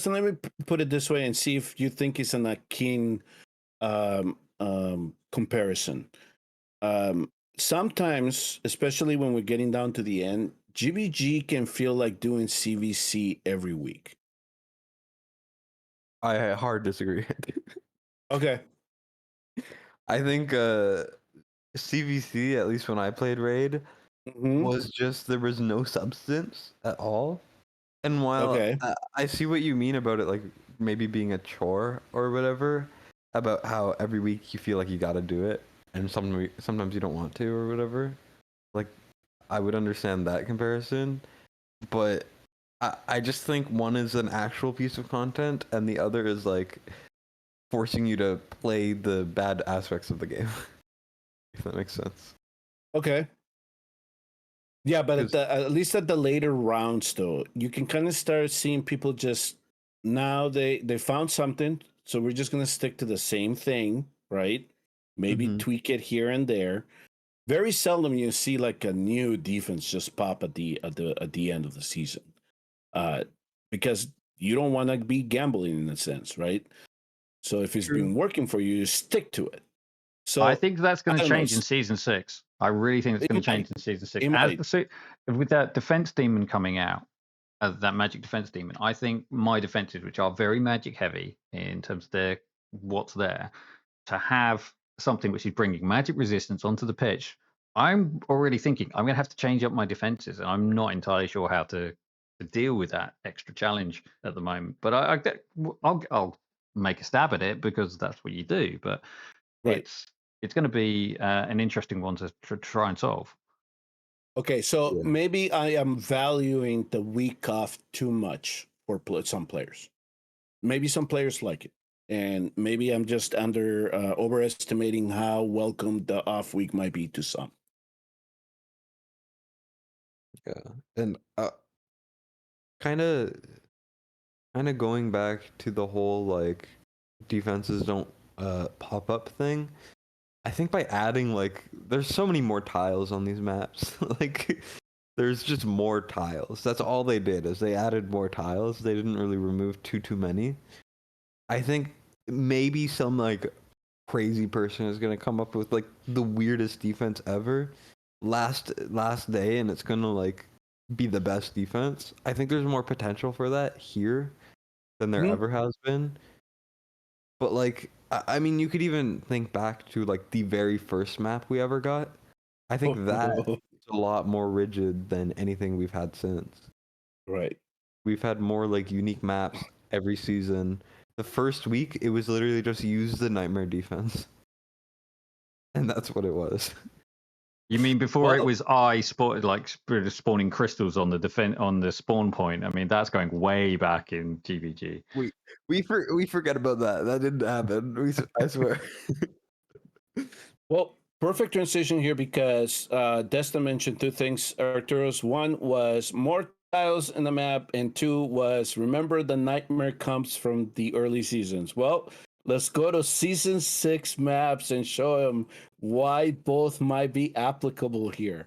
me put it this way and see if you think it's an keen comparison. Sometimes, especially when we're getting down to the end, GvG can feel like doing CVC every week.
I hard disagree.
Okay.
I think CVC, at least when I played Raid, was just there was no substance at all. And while I see what you mean about it, like maybe being a chore or whatever, about how every week you feel like you got to do it, and sometimes you don't want to or whatever. Like, I would understand that comparison, but I just think one is an actual piece of content, and the other is like forcing you to play the bad aspects of the game. If that makes sense.
Okay. Yeah, but at least at the later rounds, though, you can kind of start seeing people just now they found something, so we're just gonna stick to the same thing, right? Maybe tweak it here and there. Very seldom you see like a new defense just pop at the end of the season, because you don't want to be gambling in a sense, right? So if it's been working for you, you stick to it. So
I think that's going to change in season 6. I really think it's going to change in season 6. With that defense demon coming out, that magic defense demon, I think my defenses, which are very magic heavy in terms of what's there, to have something which is bringing magic resistance onto the pitch, I'm already thinking I'm going to have to change up my defenses, and I'm not entirely sure how to deal with that extra challenge at the moment. But I'll make a stab at it because that's what you do. But it's going to be an interesting one to try and solve.
Okay, so maybe I am valuing the week off too much for some players. Maybe some players like it, and maybe I'm just overestimating how welcome the off week might be to some.
Yeah, and kind of going back to the whole like defenses don't pop up thing. I think by adding like there's so many more tiles on these maps. Like there's just more tiles. That's all they did is they added more tiles. They didn't really remove too many. I think maybe some like crazy person is gonna come up with like the weirdest defense ever last day, and it's gonna like be the best defense. I think there's more potential for that here than there ever has been. But like, I mean, you could even think back to like the very first map we ever got. I think that is a lot more rigid than anything we've had since.
Right.
We've had more like unique maps every season. The first week, it was literally just use the nightmare defense, and that's what it was.
You mean before it was spawning crystals on the spawn point? I mean, that's going way back in GvG.
We forget about that. That didn't happen. I swear.
Well, perfect transition here because Destin mentioned two things, Arturos. One was more tiles in the map, and two was remember the nightmare comes from the early seasons. Well, let's go to season 6 maps and show them why both might be applicable here.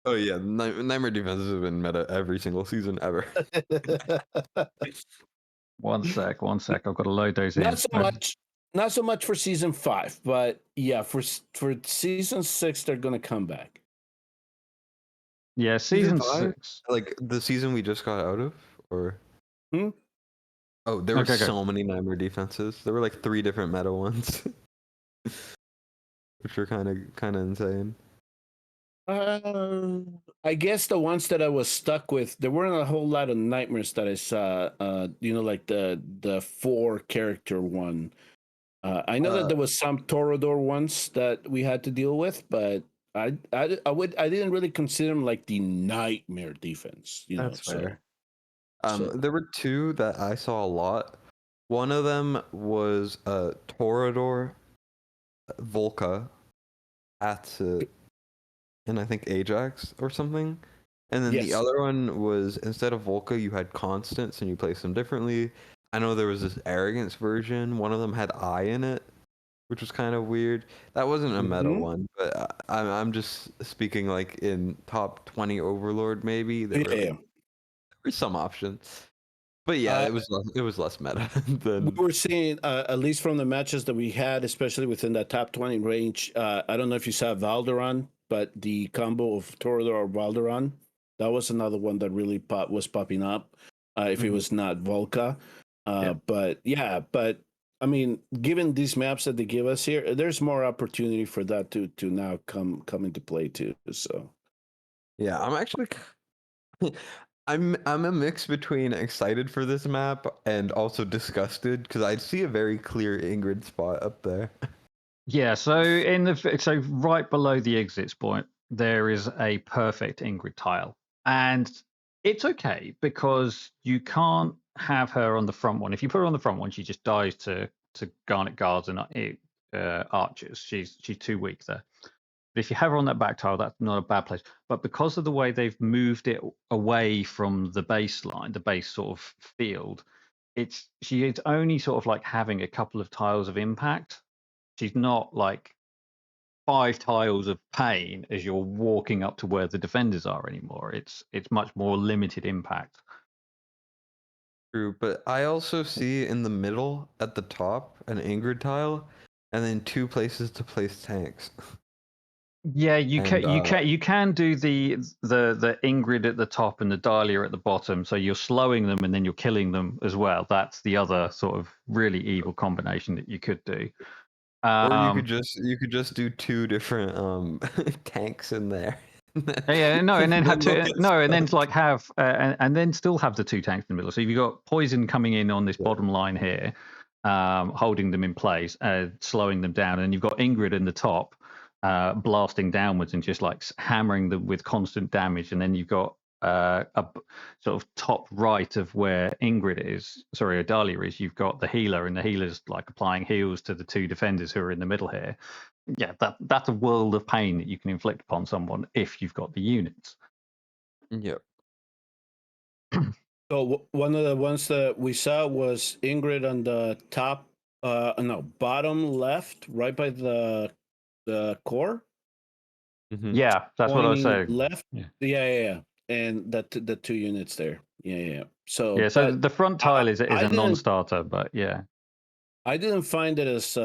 Oh yeah, Nightmare defenses have been meta every single season ever.
One sec. I've got to load those in.
Not so much for season 5, but yeah, for season 6, they're gonna come back.
Yeah, season
5?
6.
Like the season we just got out of, or oh, there were
Okay,
so many Nightmare defenses. There were like 3 different meta ones, which are kind of insane.
I guess the ones that I was stuck with, there weren't a whole lot of nightmares that I saw. Like the 4 character one. I know that there was some Torador ones that we had to deal with, but I didn't really consider them like the nightmare defense.
That's fair.
So.
There were 2 that I saw a lot. One of them was Torador, Volca, Atsu, and I think Ajax or something. And then the other one was, instead of Volca, you had constants and you placed them differently. I know there was this arrogance version. One of them had I in it, which was kind of weird. That wasn't a meta one, but I'm just speaking like in top 20 Overlord maybe. There were some options. But yeah, it was less meta than
we were seeing, at least from the matches that we had, especially within that top 20 range. I don't know if you saw Valderon, but the combo of Torador or Valderon, that was another one that really was popping up. If it was not Volca, but I mean, given these maps that they give us here, there's more opportunity for that to now come into play too. So
yeah, I'm actually. I'm a mix between excited for this map and also disgusted because I see a very clear Ingrid spot up there.
Yeah, so right below the exits point, there is a perfect Ingrid tile, and it's okay because you can't have her on the front one. If you put her on the front one, she just dies to Garnet guards and archers. She's too weak there. But if you have her on that back tile, that's not a bad place. But because of the way they've moved it away from the baseline, the base sort of field, she's only sort of like having a couple of tiles of impact. She's not like 5 tiles of pain as you're walking up to where the defenders are anymore. It's much more limited impact.
True, but I also see in the middle at the top an Ingrid tile, and then 2 places to place tanks.
Yeah, you can do the Ingrid at the top and the Dahlia at the bottom. So you're slowing them and then you're killing them as well. That's the other sort of really evil combination that you could do.
Or you could just do 2 different tanks in there.
And then like have and then still have the 2 tanks in the middle. So you've got poison coming in on this bottom line here, holding them in place, slowing them down, and you've got Ingrid in the top, blasting downwards and just like hammering them with constant damage, and then you've got a sort of top right of where Ingrid is, sorry, Adalia is. You've got the healer, and the healer's like applying heals to the 2 defenders who are in the middle here. Yeah, that's a world of pain that you can inflict upon someone if you've got the units.
Yep.
So one of the ones that we saw was Ingrid on the top, bottom left, right by the core.
Yeah, that's what I was saying.
Left, yeah, and the 2 units there, yeah. So
yeah, so the front tile is a non-starter, but yeah,
I didn't find it as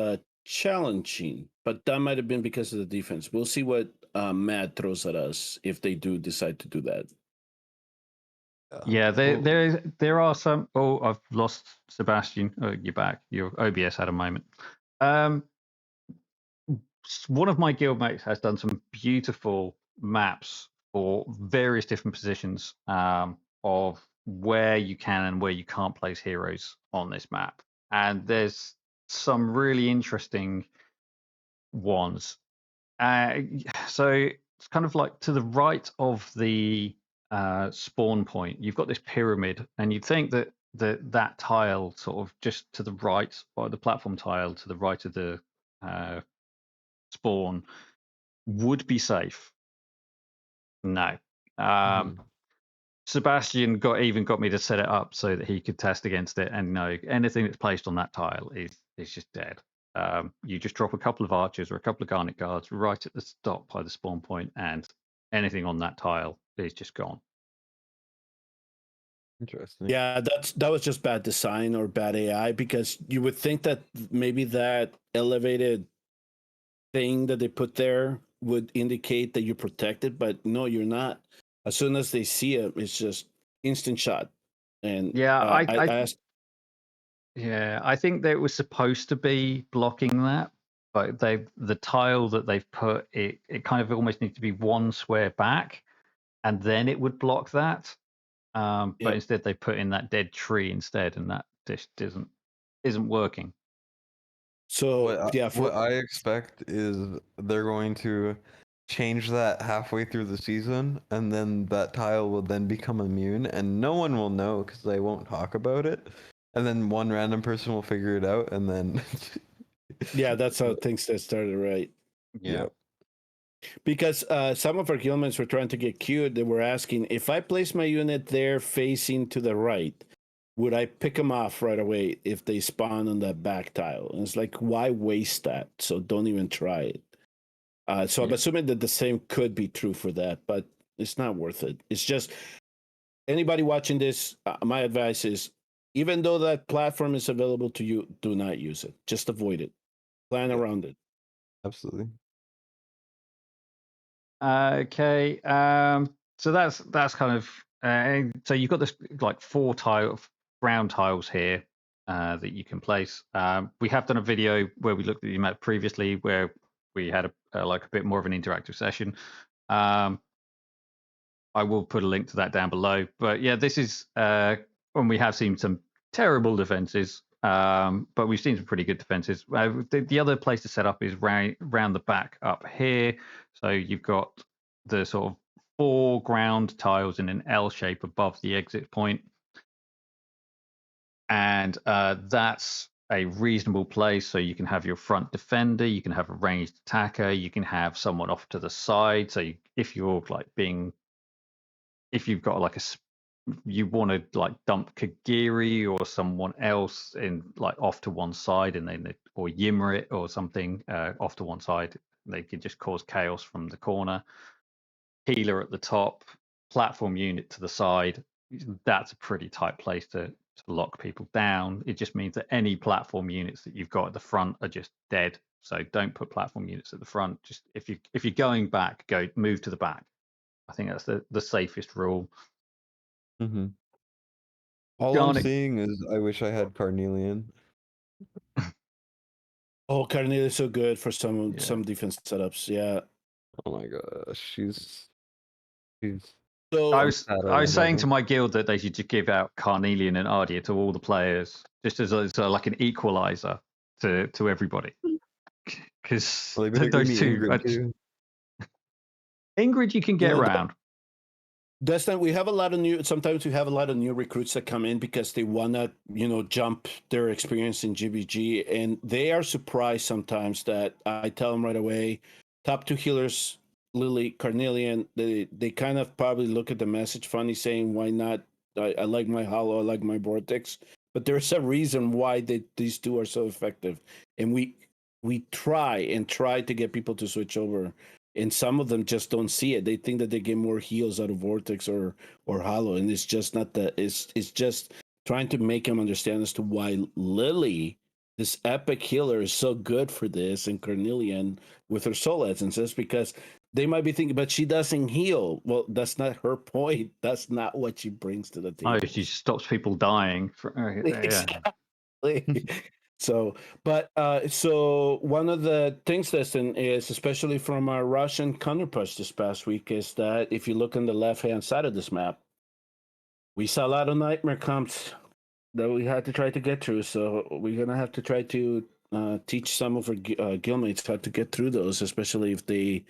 challenging, but that might have been because of the defense. We'll see what Matt throws at us if they do decide to do that.
Yeah, there are some. Oh, I've lost Sebastian. Oh, you're back. Your OBS had a moment. One of my guildmates has done some beautiful maps for various different positions of where you can and where you can't place heroes on this map, and there's some really interesting ones. So it's kind of like to the right of the spawn point, you've got this pyramid, and you'd think that that tile sort of just to the right, or the platform tile to the right of the spawn, would be safe. No. Sebastian got me to set it up so that he could test against it, and no, anything that's placed on that tile is just dead. You just drop a couple of archers or a couple of garnet guards right at the stop by the spawn point, and anything on that tile is just gone.
Interesting.
Yeah, that was just bad design or bad AI, because you would think that maybe that elevated thing that they put there would indicate that you're protected, but no, you're not. As soon as they see it, it's just instant shot. And
Yeah,
I asked,
yeah, I think that it was supposed to be blocking that, but the tile that they've put it kind of almost needs to be one square back, and then it would block that. But
Yep.
instead they put in that dead tree instead, and that just isn't working.
so yeah,
What I expect is they're going to change that halfway through the season, and then that tile will then become immune, and no one will know because they won't talk about it. And then one random person will figure it out, and then
yeah, that's how things that started, right?
Yeah.
Because some of our guildmates were trying to get cute. They were asking, if I place my unit there facing to the right, would I pick them off right away if they spawn on that back tile? And it's like, why waste that? So don't even try it. So I'm
Yeah.
assuming that the same could be true for that, but it's not worth it. It's just anybody watching this, my advice is, even though that platform is available to you, do not use it. Just avoid it. Plan around it.
Absolutely.
Okay. So that's kind of so you've got this like 4 round tiles here that you can place. We have done a video where we looked at the map previously, where we had a bit more of an interactive session. I will put a link to that down below. But yeah, this is when we have seen some terrible defenses, but we've seen some pretty good defenses. The other place to set up is round the back up here. So you've got the sort of 4 ground tiles in an L shape above the exit point, and that's a reasonable place. So you can have your front defender, you can have a ranged attacker, you can have someone off to the side. So if you're like if you've got like you want to like dump Kagiri or someone else in like off to one side, and then or Ymrit or something off to one side, they could just cause chaos from the corner. Healer at the top, platform unit to the side. That's a pretty tight place to lock people down. It just means that any platform units that you've got at the front are just dead. So don't put platform units at the front. Just if you're going back, move to the back. I think that's the safest rule.
Mm-hmm. All I'm seeing is I wish I had Carnelian.
Oh, Carnelia is so good for some defense setups. Yeah.
Oh my gosh, she's.
So
I was saying to my guild that they should just give out Carnelian and Ardia to all the players, just as like an equalizer to everybody. Because those two, Ingrid, you can get around.
Destin, we have a lot of sometimes we have a lot of new recruits that come in because they want to, jump their experience in GvG, and they are surprised sometimes that I tell them right away, top 2 healers, Lily, Carnelian, they kind of probably look at the message funny, saying, why not? I like my Hollow, I like my Vortex, but there's a reason why these 2 are so effective, and we try to get people to switch over. And some of them just don't see it. They think that they get more heals out of Vortex or Hollow, and it's just not that. It's just trying to make them understand as to why Lily, this epic healer, is so good for this, and Carnelian with her soul essences, because they might be thinking, but she doesn't heal. Well, that's not her point. That's not what she brings to the table.
Oh, she stops people dying.
Exactly. So one of the things, Destin, is especially from our Russian counterpunch this past week, is that if you look on the left-hand side of this map, we saw a lot of nightmare comps that we had to try to get through. So we're gonna have to try to teach some of our guildmates how to get through those, especially if they,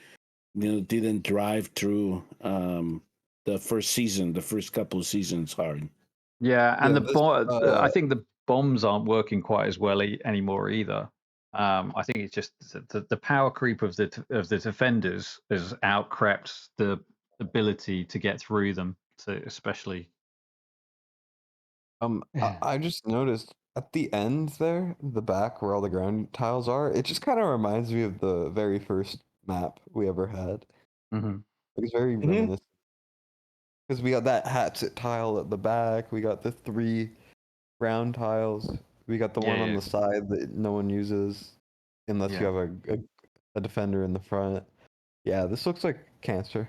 didn't drive through the first couple of seasons hard.
Yeah, and I think the bombs aren't working quite as well anymore either. I think it's just the power creep of the defenders has outcrept the ability to get through them, especially.
I just noticed at the end there, the back where all the ground tiles are, it just kind of reminds me of the very first map we ever had.
Mm-hmm.
It's very
Mhm.
reminiscent. Because we got that hatchet tile at the back. We got the 3 round tiles. We got the one on
Yeah,
the side that no one uses unless you
yeah,
have a defender in the front. Yeah, this looks like cancer.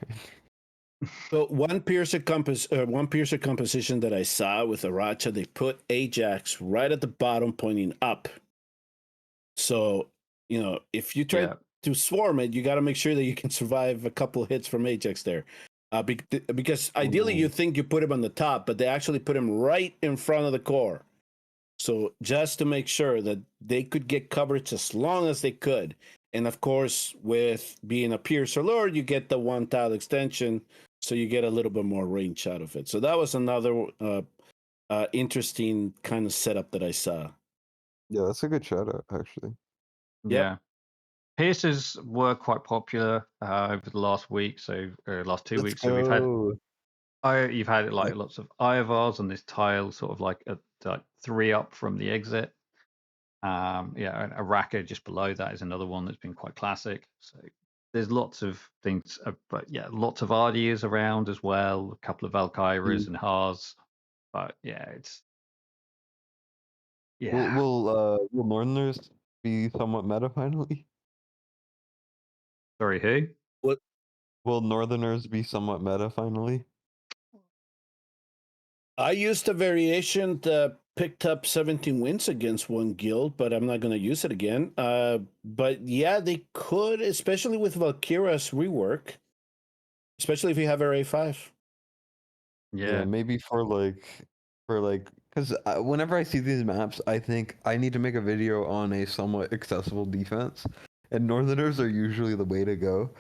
So one piercer composition that I saw with Aracha, they put Ajax right at the bottom, pointing up. So if you try
yeah,
to swarm it, you got to make sure that you can survive a couple hits from Ajax there, because ideally you
Ooh.
think you put him on the top, but they actually put him right in front of the core. So just to make sure that they could get coverage as long as they could. And of course, with being a piercer lord, you get the 1 tile extension, so you get a little bit more range out of it. So that was another interesting kind of setup that I saw.
Yeah, that's a good shout out, actually.
Yep.
yeah. Pierces were quite popular over the last week, so last 2
Let's
weeks. So we've had
go.
you've had like lots of Iovars on this tile, sort of like like 3 up from the exit. Yeah, and a Raka just below that is another one that's been quite classic. So there's lots of things, but yeah, lots of Ardias around as well. A couple of Valkyras and Haas, but yeah, it's yeah.
Will Northerners be somewhat meta finally?
Sorry, who?
What
Will Northerners be somewhat meta finally?
I used a variation that picked up 17 wins against one guild, but I'm not going to use it again. But yeah, they could, especially with Valkyra's rework, especially if you have her A5.
Yeah,
Yeah,
maybe for because whenever I see these maps, I think I need to make a video on a somewhat accessible defense, and Northerners are usually the way to go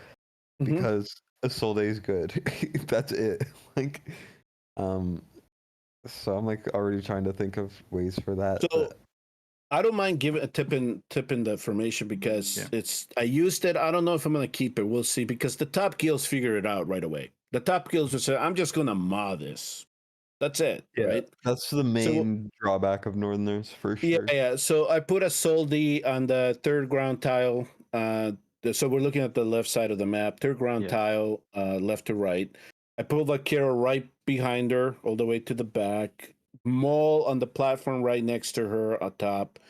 Mhm.
because Isolde is good. That's it. Like, um, so I'm like already trying to think of ways for that.
So I don't mind giving a tipping the formation because
yeah,
I used it. I don't know if I'm going to keep it. We'll see, because the top guilds figure it out right away. The top guilds will say, I'm just going to maw this. That's it,
Yeah,
right?
that's the main drawback of Northerners for
Yeah,
sure.
yeah. So I put a Soldi on the 3rd ground tile. So we're looking at the left side of the map, 3rd ground
yeah,
tile, left to right. I put Valkyra right behind her, all the way to the back. Maul on the platform right next to her atop.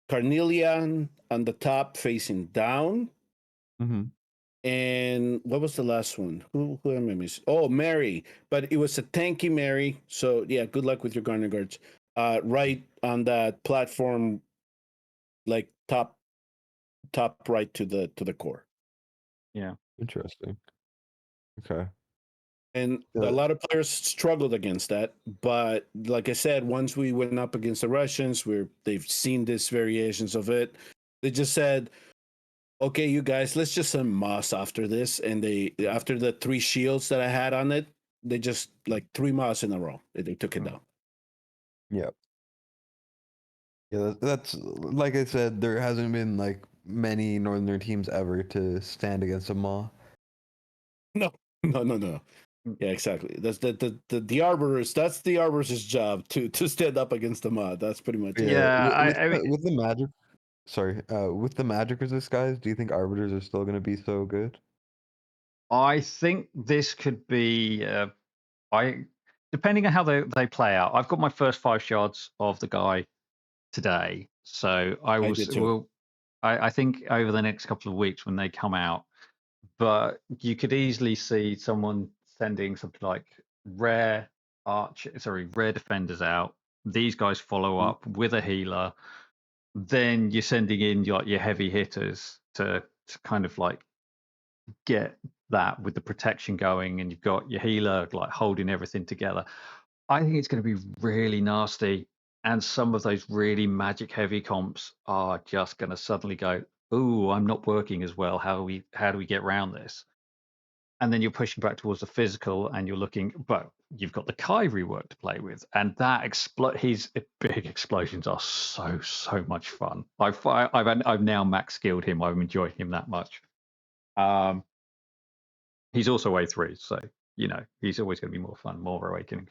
Carnelian on the top facing down.
Mm-hmm.
And what was the last one? Who am I missing? Oh, Mary. But it was a tanky Mary. So yeah, good luck with your Garner guards. Right on that platform, like top right to the core.
yeah,
Interesting. Okay.
And a lot of players struggled against that, but like I said, once we went up against the Russians, they've seen these variations of it. They just said, okay, you guys, let's just send Moss after this. And after the 3 shields that I had on it, they just like 3 Moss in a row. They took it down.
Yeah. Yeah, that's like I said, there hasn't been like many Northern teams ever to stand against a Maw.
No. Yeah, exactly. That's the Arborers. That's the Arborers' job to stand up against the mod. That's pretty much it.
Yeah,
yeah. I mean,
with the magic, sorry, with the magic resist guys, do you think arbiters are still gonna be so good?
I think this could be. I depending on how they play out. I've got my first 5 shards of the guy today, so I
I
will.
did too.
Will I think over the next couple of weeks when they come out, but you could easily see someone sending something like rare rare defenders out. These guys follow up with a healer. Then you're sending in your heavy hitters to kind of like get that with the protection going, and you've got your healer like holding everything together. I think it's going to be really nasty, and some of those really magic heavy comps are just going to suddenly go, "Ooh, I'm not working as well. How do we get around this?" And then you're pushing back towards the physical, and you're looking, but you've got the Kai rework to play with, and that his big explosions are so much fun. I've now max skilled him. I'm enjoying him that much. He's also A3, so he's always going to be more fun, more awakening.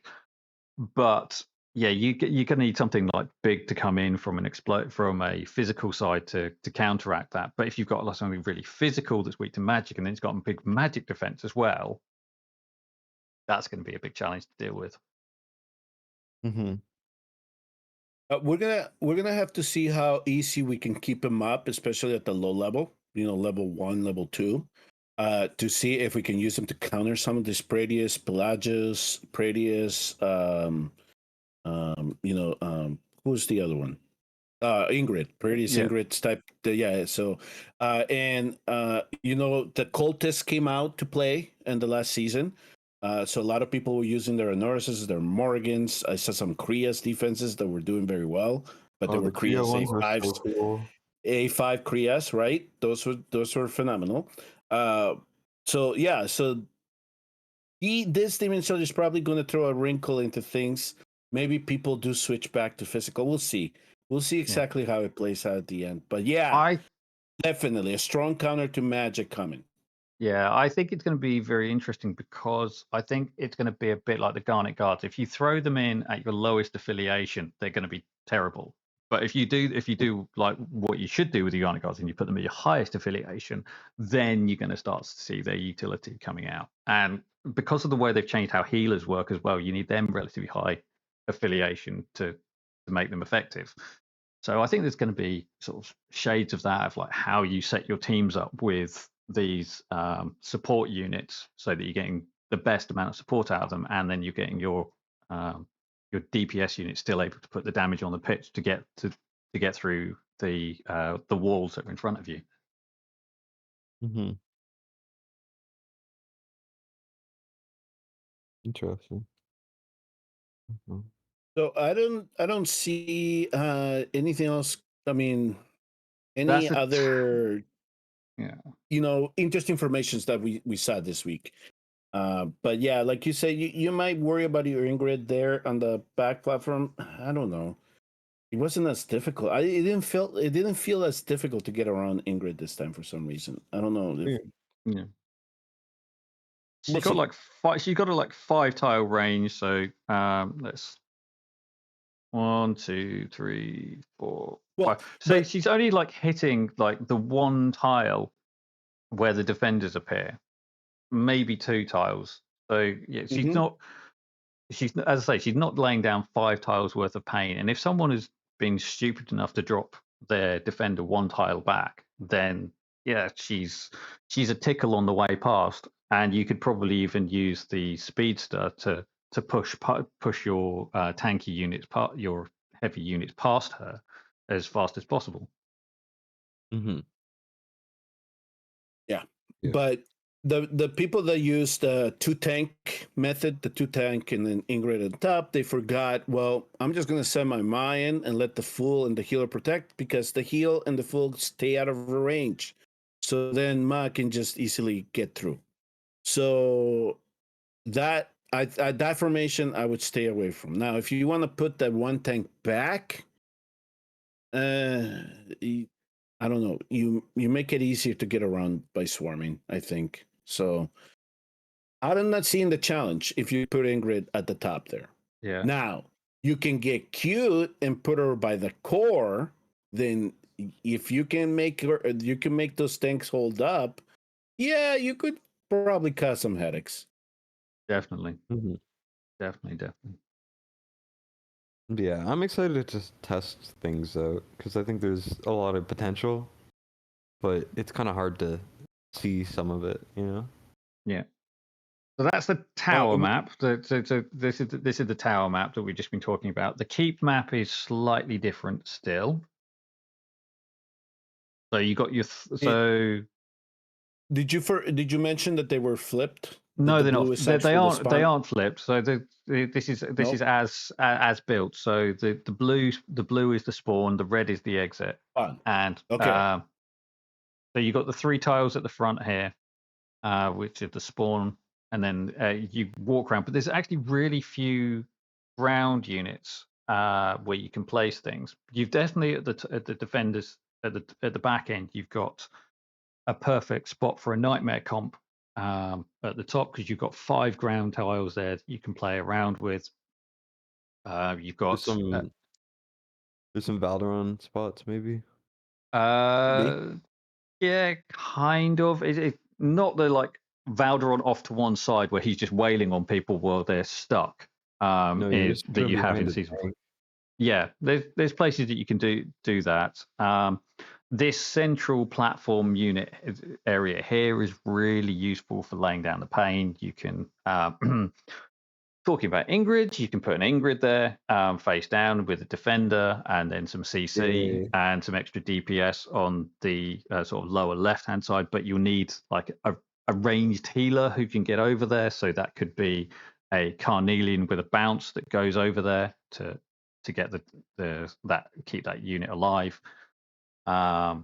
But yeah, you're going to need something like big to come in from from a physical side to counteract that. But if you've got something really physical that's weak to magic, and then it's got a big magic defense as well, that's going to be a big challenge to deal with.
Mm-hmm.
We're gonna have to see how easy we can keep him up, especially at the low level. Level 1, level 2, to see if we can use him to counter some of this Pradius, Pelagius, Pradius. Who's the other one? Ingrid, Pradius,
Yeah.
Ingrid's type. Yeah. So, the cultists came out to play in the last season. So a lot of people were using their Anuruses, their Morgans. I saw some Kriya's defenses that were doing very well, but they were
The Kriya
Kriya's
ones are
A5s,
so cool.
A5 Kriyas, right? Those were phenomenal. So this Demon Soldier is probably going to throw a wrinkle into things. Maybe people do switch back to physical. We'll see. We'll see exactly how it plays out at the end. But yeah, definitely a strong counter to Magic coming.
Yeah, I think it's going to be very interesting because I think it's going to be a bit like the Garnet Guards. If you throw them in at your lowest affiliation, they're going to be terrible. But if you do like what you should do with the Garnet Guards and you put them at your highest affiliation, then you're going to start to see their utility coming out. And because of the way they've changed how healers work as well, you need them relatively high affiliation to make them effective. So I think there's going to be sort of shades of that, of like how you set your teams up with these support units so that you're getting the best amount of support out of them, and then you're getting your DPS unit still able to put the damage on the pitch to get through the walls that are in front of you.
Mm-hmm. Interesting. Mm-hmm.
So I don't see anything else. I mean, any
That's the
other
yeah.
interesting informations that we saw this week. But yeah, like you say, you might worry about your Ingrid there on the back platform. I don't know. It wasn't as difficult. It didn't feel as difficult to get around Ingrid this time for some reason. I don't know.
Yeah. She's
We'll
got
see.
like five. She's got a like 5 tile range. So let's 1, 2, 3, 4,
Well,
5. So
but
she's only like hitting like the 1 tile where the defenders appear, maybe 2 tiles. So yeah, she's
mhm.
not. She's, as I say, she's not laying down 5 tiles worth of pain. And if someone has been stupid enough to drop their defender 1 tile back, then yeah, she's a tickle on the way past. And you could probably even use the speedster to push your tanky units, your heavy units past her as fast as possible.
Mm-hmm.
Yeah.
Yeah.
But the people that use the 2 tank method, the 2 tank and then Ingrid at the top, they forgot, well, I'm just going to send my Mayan and let the Fool and the healer protect, because the heal and the Fool stay out of her range. So then Ma can just easily get through. So that that formation I would stay away from. Now, if you want to put that 1 tank back, I don't know. You make it easier to get around by swarming, I think. So I'm not seeing the challenge if you put Ingrid at the top there.
Yeah.
Now, you can get cute and put her by the core. Then if you can make those tanks hold up, yeah, you could probably cause some headaches.
Definitely.
Mm-hmm.
Definitely.
Yeah, I'm excited to just test things out because I think there's a lot of potential, but it's kind of hard to see some of it, you know?
Yeah. So that's the tower map. So this is the tower map that we've just been talking about. The keep map is slightly different still. So you got your
Did you mention that they were flipped?
No, they're not.
Blue is actually the
They
spawn?
aren't flipped. So this is as built. So the blue is the spawn, the red is the exit,
Fun.
and
Okay.
so you got the 3 tiles at the front here, which are the spawn, and then you walk around. But there's actually really few ground units where you can place things. You've definitely at the defenders at the back end, you've got a perfect spot for a nightmare comp at the top, because you've got 5 ground tiles there that you can play around with. You've got
There's some Valderon spots, maybe.
yeah, kind of. It not the like Valderon off to one side where he's just wailing on people while they're stuck.
No, you just
That
put
you
him
have
behind
in
the
season 4.
tank.
Yeah, there's places that you can do that. This central platform unit area here is really useful for laying down the pain. You can talking about Ingrid, you can put an Ingrid there, face down with a defender, and then some CC and some extra DPS on the sort of lower left-hand side. But you'll need like a ranged healer who can get over there. So that could be a Carnelian with a bounce that goes over there to get that keep that unit alive. And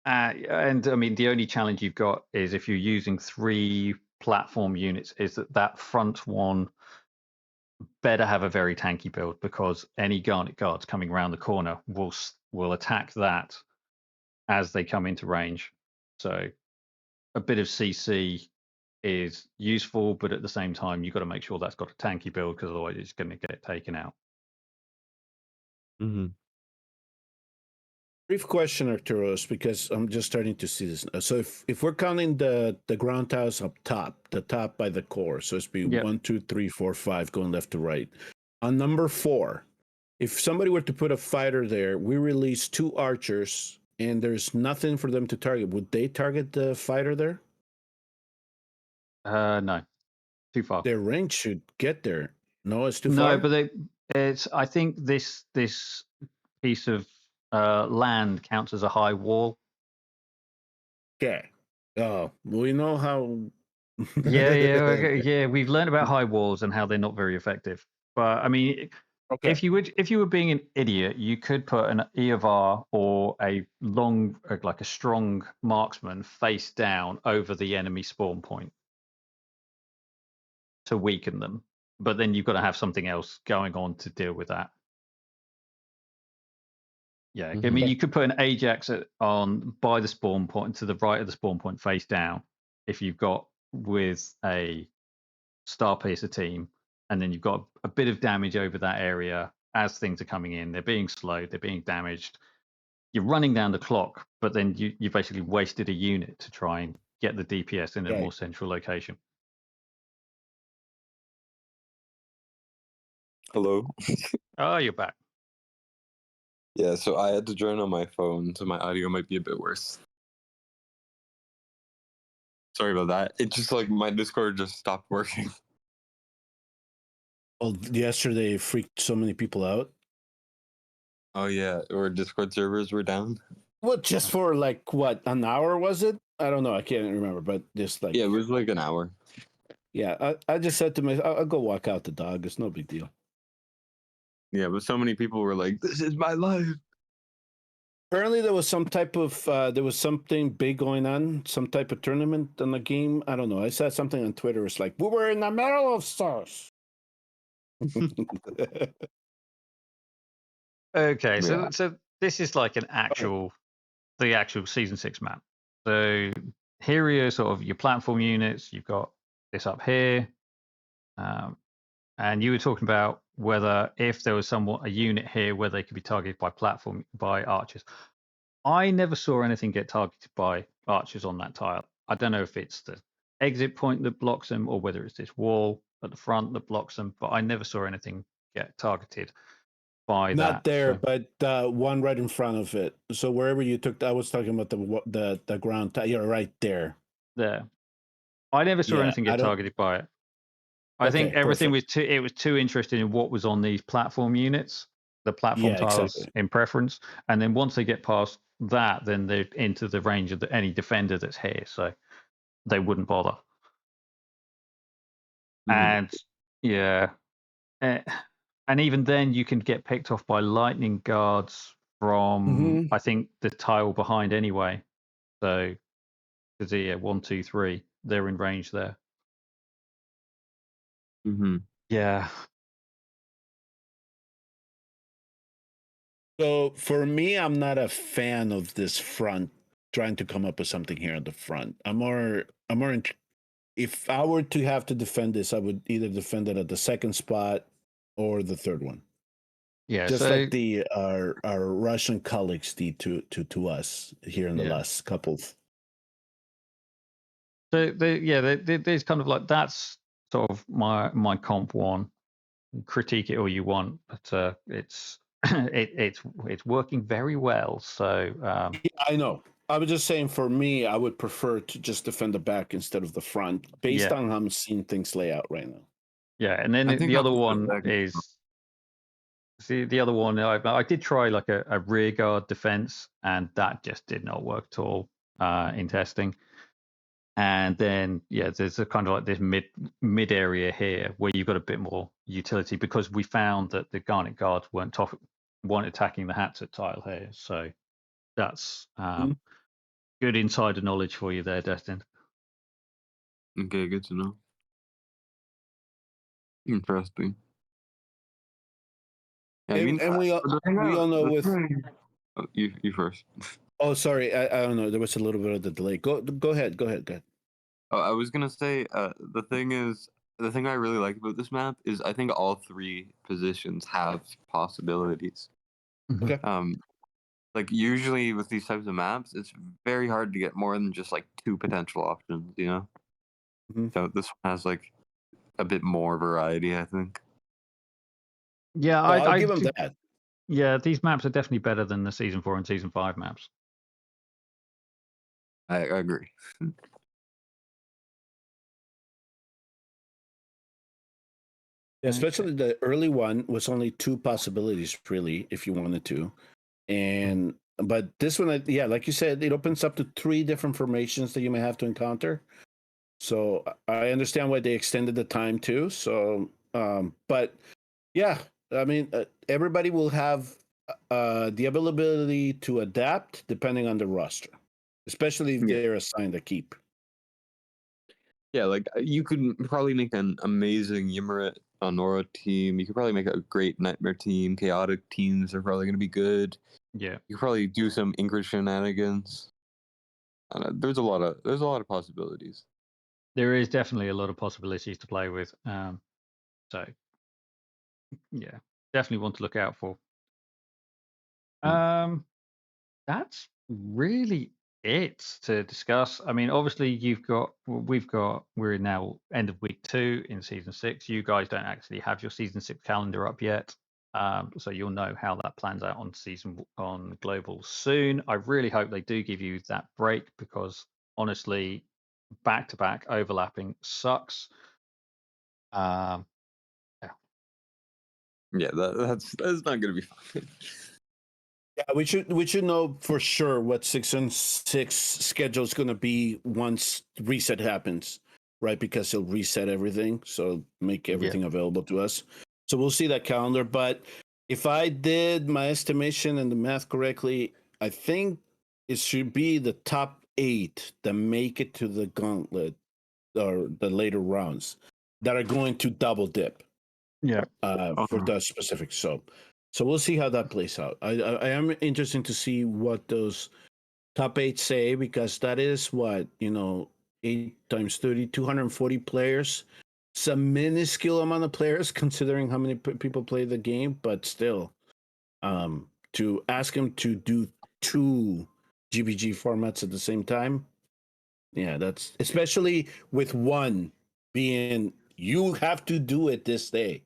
I mean, the only challenge you've got is if you're using 3 platform units, is that front one better have a very tanky build, because any Garnet guards coming around the corner will attack that as they come into range. So a bit of CC is useful, but at the same time, you've got to make sure that's got a tanky build, because otherwise it's going to get taken out.
Mm-hmm.
Brief question, Arturos, because I'm just starting to see this. So if we're counting the ground towers up top, the top by the core, so it's be 1, 2, 3, 4, 5 going left to right. On number 4, if somebody were to put a fighter there, we release 2 archers, and there's nothing for them to target. Would they target the fighter there?
No, too far.
Their range should get there. No, it's too far.
No, but it's. I think this piece of land counts as a high wall.
Okay. Oh, we know how.
Yeah. We've learned about high walls and how they're not very effective. But I mean,
Okay.
if you were being an idiot, you could put an EOR or a long, like a strong marksman, face down over the enemy spawn point to weaken them. But then you've got to have something else going on to deal with that. Yeah, I mean, you could put an Ajax by the spawn point to the right of the spawn point, face down, if you've got with a star piercer team, and then you've got a bit of damage over that area as things are coming in. They're being slowed, they're being damaged. You're running down the clock, but then you basically wasted a unit to try and get the DPS in a more central location.
Hello.
Oh, you're back.
Yeah, so I had to join on my phone, so my audio might be a bit worse. Sorry about that. It just like my Discord just stopped working.
Well, yesterday freaked so many people out.
Oh yeah, or Discord servers were down.
What, just for like what, an hour was it? I don't know. I can't remember, but just like,
Yeah, it was like an hour.
Yeah, I just said to myself, I'll go walk out the dog. It's no big deal.
Yeah, but so many people were like, "This is my life."
Apparently, there was some type of there was something big going on, some type of tournament on the game. I don't know. I saw something on Twitter. It's like we were in the middle of stars.
Okay,
Yeah.
so this is like the actual season 6 map. So here are sort of your platform units. You've got this up here, and you were talking about whether if there was a unit here where they could be targeted by archers. I never saw anything get targeted by archers on that tile. I don't know if it's the exit point that blocks them or whether it's this wall at the front that blocks them, but I never saw anything get targeted by that.
Not there, but one right in front of it. So wherever you took, I was talking about the ground. You're right there.
There, I never saw anything get targeted by it. I think everything was too interested in what was on these platform units, the platform tiles in preference, and then once they get past that, then they're into the range of any defender that's here, so they wouldn't bother. And yeah, and even then you can get picked off by lightning guards from I think the tile behind anyway. So because 1, 2, 3, they're in range there. Yeah.
So for me, I'm not a fan of this front trying to come up with something here at the front. I'm more if I were to have to defend this, I would either defend it at the second spot or the third one.
Yeah,
just like our Russian colleagues did to us here in the last couple.
So there's kind of like that's sort of my comp one. Critique it all you want, but it's it's working very well. So
Yeah, I know. I was just saying, for me, I would prefer to just defend the back instead of the front, based
yeah,
on how I'm seeing things lay out right now.
yeah. And then
I think
the
I'll
other
just
one
go back.
is the other one. I did try like a rear guard defense, and that just did not work at all in testing. And then there's a kind of like this mid area here where you've got a bit more utility because we found that the Garnet guards weren't attacking the Hatchet tile here. So that's
Mhm.
good insider knowledge for you there, Destin.
Okay, good to know. Interesting. Yeah, I mean,
And we all know with.
Oh, you first.
Oh, sorry. I don't know. There was a little bit of the delay. Go ahead. Go ahead.
Oh, I was gonna say, the thing I really like about this map is I think all three positions have possibilities.
Okay.
Like usually with these types of maps, it's very hard to get more than just like two potential options, you know?
Mhm.
So this one has like a bit more variety, I think.
Yeah,
Oh, I'll give him that.
Yeah, these maps are definitely better than the Season 4 and Season 5 maps.
I agree.
Especially the early one was only two possibilities, really, if you wanted to. And but this one, yeah, like you said, it opens up to three different formations that you may have to encounter. So I understand why they extended the time too. So, but yeah, I mean, everybody will have the availability to adapt depending on the roster, especially if
Yeah.
they're assigned a keep.
Yeah, like you could probably make an amazing Ymrit Nora team. You could probably make a great Nightmare team. Chaotic teams are probably going to be good.
Yeah,
You could probably do some Ingrid shenanigans. There's a lot of possibilities.
there is definitely a lot of possibilities to play with. So yeah, definitely want to look out for. That's really it to discuss. I mean, obviously we're now end of week 2 in season 6. You guys don't actually have your season 6 calendar up yet. So you'll know how that plans out on global soon. I really hope they do give you that break because honestly, back to back overlapping sucks. Um,
Yeah, that's not going to be fun.
Yeah, we should know for sure what 6-on-6 schedule is going to be once reset happens, right? Because he'll reset everything, so make everything available to us. So we'll see that calendar. But if I did my estimation and the math correctly, I think it should be the top 8 that make it to the gauntlet or the later rounds that are going to double dip. For the specific. So we'll see how that plays out. I am interested to see what those top 8 say, because that is what, 8 times 30, 240 players. It's a minuscule amount of players considering how many people play the game, but still, to ask them to do 2 GvG formats at the same time, yeah, that's especially with one being you have to do it this day.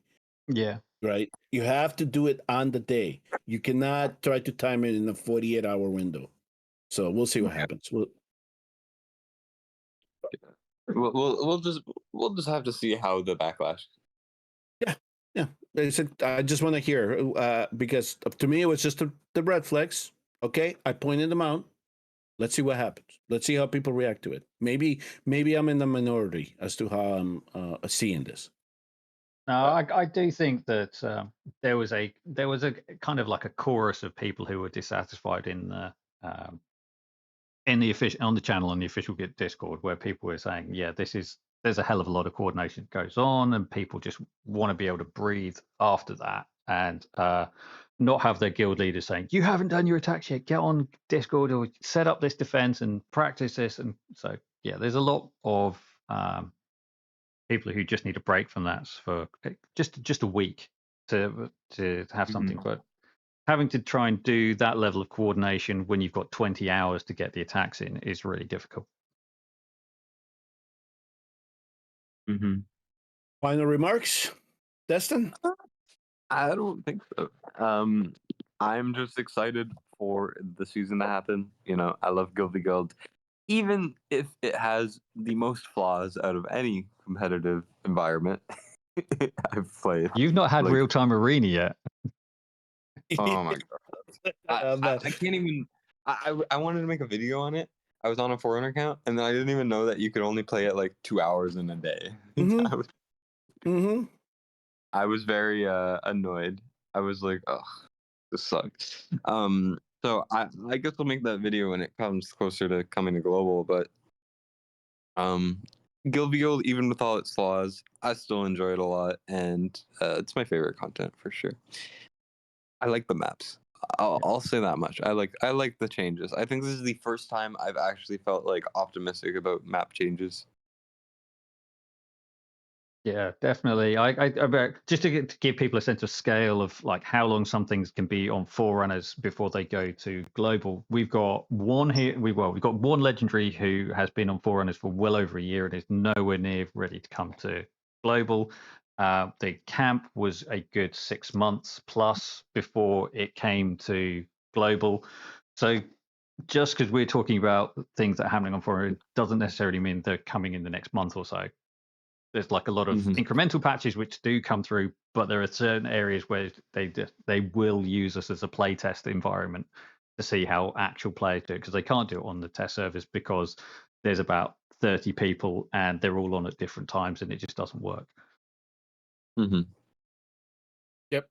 yeah.
Right? You have to do it on the day. You cannot try to time it in a 48-hour window. So we'll see what happens.
We'll just have to see how the backlash.
Yeah. I just want to hear because to me it was just the red flags. Okay, I pointed them out. Let's see what happens. Let's see how people react to it. Maybe I'm in the minority as to how I'm seeing this.
No, I do think that there was a kind of like a chorus of people who were dissatisfied in the official on the channel on the official Discord, where people were saying, yeah, there's a hell of a lot of coordination that goes on, and people just want to be able to breathe after that and not have their guild leaders saying, you haven't done your attacks yet, get on Discord or set up this defense and practice this. And so yeah, there's a lot of people who just need a break from that for just a week to have something. But having to try and do that level of coordination when you've got 20 hours to get the attacks in is really difficult.
Mm-hmm.
Final remarks, Destin?
I don't think so. I'm just excited for the season to happen. You know, I love Guilty Guild, even if it has the most flaws out of any competitive environment I've played.
You've not had
Like,
real-time arena yet.
oh my god, I can't even. I wanted to make a video on it. I was on a forerunner account, and then I didn't even know that you could only play it like 2 hours in a day.
Mm-hmm. Mm-hmm.
I was very annoyed. I was like, oh, this sucks. So I guess we'll make that video when it comes closer to coming to global. But Guild, even with all its flaws, I still enjoy it a lot, and it's my favorite content for sure. I like the maps. I'll say that much. I like the changes. I think this is the first time I've actually felt like optimistic about map changes.
Yeah, definitely. Just to give people a sense of scale of like how long some things can be on forerunners before they go to global. We've got one here. We've got one legendary who has been on forerunners for well over a year and is nowhere near ready to come to global. The camp was a good 6 months plus before it came to global. So just because we're talking about things that are happening on forerunner doesn't necessarily mean they're coming in the next month or so. There's like a lot of incremental patches which do come through, but there are certain areas where they will use us as a playtest environment to see how actual players do it, because they can't do it on the test servers because there's about 30 people and they're all on at different times and it just doesn't work.
Mm-hmm.
Yep.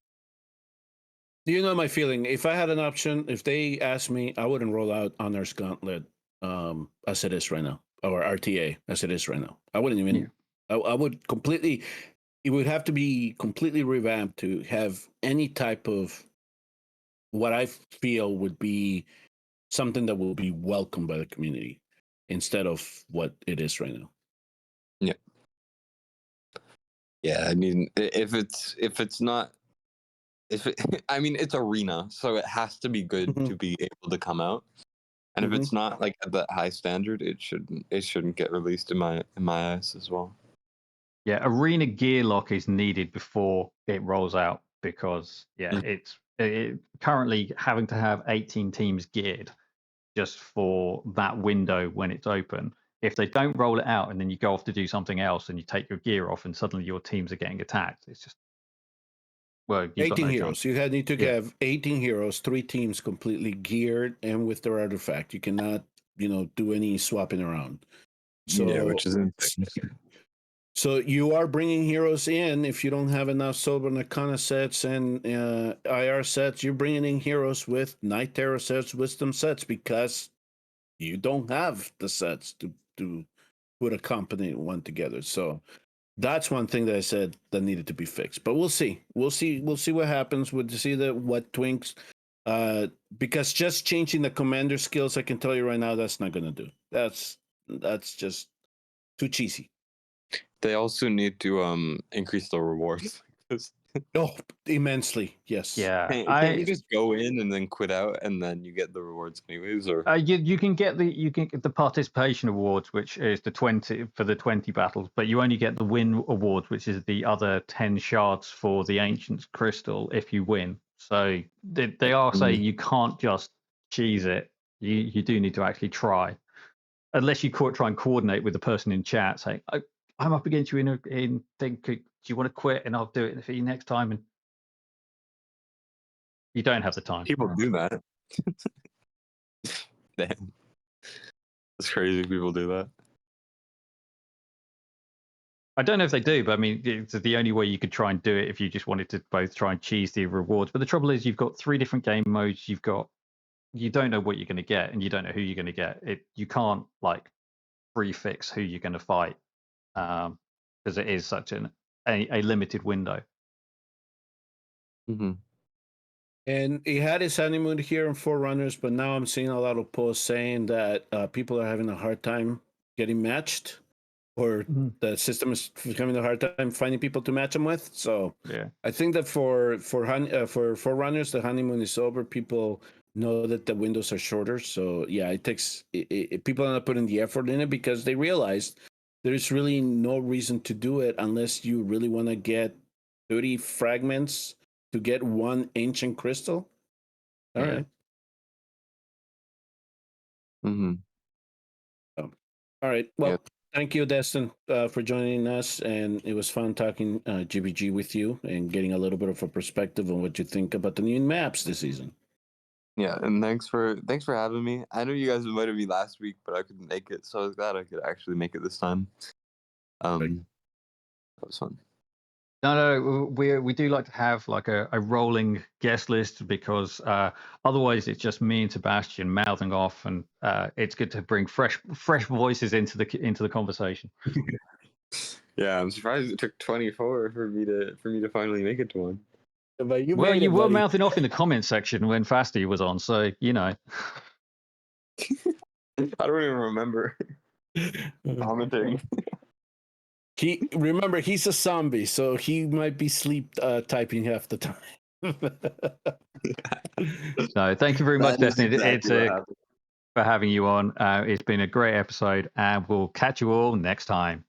Do you know my feeling? If I had an option, if they asked me, I wouldn't roll out Honor's Gauntlet as it is right now, or RTA as it is right now. I wouldn't even.
Yeah.
I would completely. It would have to be completely revamped to have any type of what I feel would be something that will be welcomed by the community instead of what it is right now.
Yeah. Yeah, I mean, if it's not, I mean, it's arena, so it has to be good
Mhm.
to be able to come out. And if it's not like at that high standard, it shouldn't get released in my eyes as well.
Yeah, arena gear lock is needed before it rolls out because it's currently having to have 18 teams geared just for that window when it's open. If they don't roll it out and then you go off to do something else and you take your gear off and suddenly your teams are getting attacked, it's just, well, you've got
18
no
heroes.
chance.
You need to have 18 heroes, 3 teams completely geared and with their artifact. You cannot, do any swapping around. So,
Yeah, which is insane.
So you are bringing heroes in. If you don't have enough Sober Nakana sets and IR sets, you're bringing in heroes with Night Terror sets, Wisdom sets, because you don't have the sets to put a competent one together. So that's one thing that I said that needed to be fixed. But we'll see. We'll see what happens. We'll see what twinks. Because just changing the commander skills, I can tell you right now, that's not gonna do. That's just too cheesy.
They also need to increase the rewards.
Oh, immensely, yes.
Yeah,
Can't you just go in and then quit out and then you get the rewards anyways? Or
you can get the participation awards, which is the 20 for the 20 battles, but you only get the win awards, which is the other 10 shards for the ancient crystal if you win. So they are saying you can't just cheese it. You do need to actually try, unless you try and coordinate with the person in chat saying, I'm up against you in thing. Do you want to quit and I'll do it for you next time? And you don't have the time.
people do that. Damn, it's crazy. People do that.
I don't know if they do, but I mean, it's the only way you could try and do it if you just wanted to both try and cheese the rewards. But the trouble is, you've got 3 different game modes. You don't know what you're going to get, and you don't know who you're going to get. You can't like prefix who you're going to fight because it is such a limited window.
Mm-hmm.
And he had his honeymoon here in Forerunners, but now I'm seeing a lot of posts saying that people are having a hard time getting matched, or the system is having a hard time finding people to match them with. So
Yeah,
I think that for Forerunners, the honeymoon is over. People know that the windows are shorter. So yeah, it takes people are not putting the effort in it because they realized there's really no reason to do it unless you really want to get 30 fragments to get one ancient crystal. All
Yeah.
right.
Mm-hmm.
All right. Well,
Yep.
thank you, Destin, for joining us. And it was fun talking GvG with you and getting a little bit of a perspective on what you think about the new maps this season.
Yeah, and thanks for having me. I know you guys invited me last week, but I couldn't make it, so I was glad I could actually make it this time. That was fun.
No, we do like to have like a rolling guest list because otherwise it's just me and Sebastian mouthing off, and it's good to bring fresh voices into the conversation.
Yeah, I'm surprised it took 24 for me to finally make it to one.
But you
Well,
made
you
it,
were
buddy.
mouthing off in the comment section when Fasty was on, so you know.
I don't even remember commenting.
Remember he's a zombie, so he might be sleep typing half the time.
No, thank you very much,
That is
Destiny.
exactly
It's
what happened.
for having you on. It's been a great episode, and we'll catch you all next time.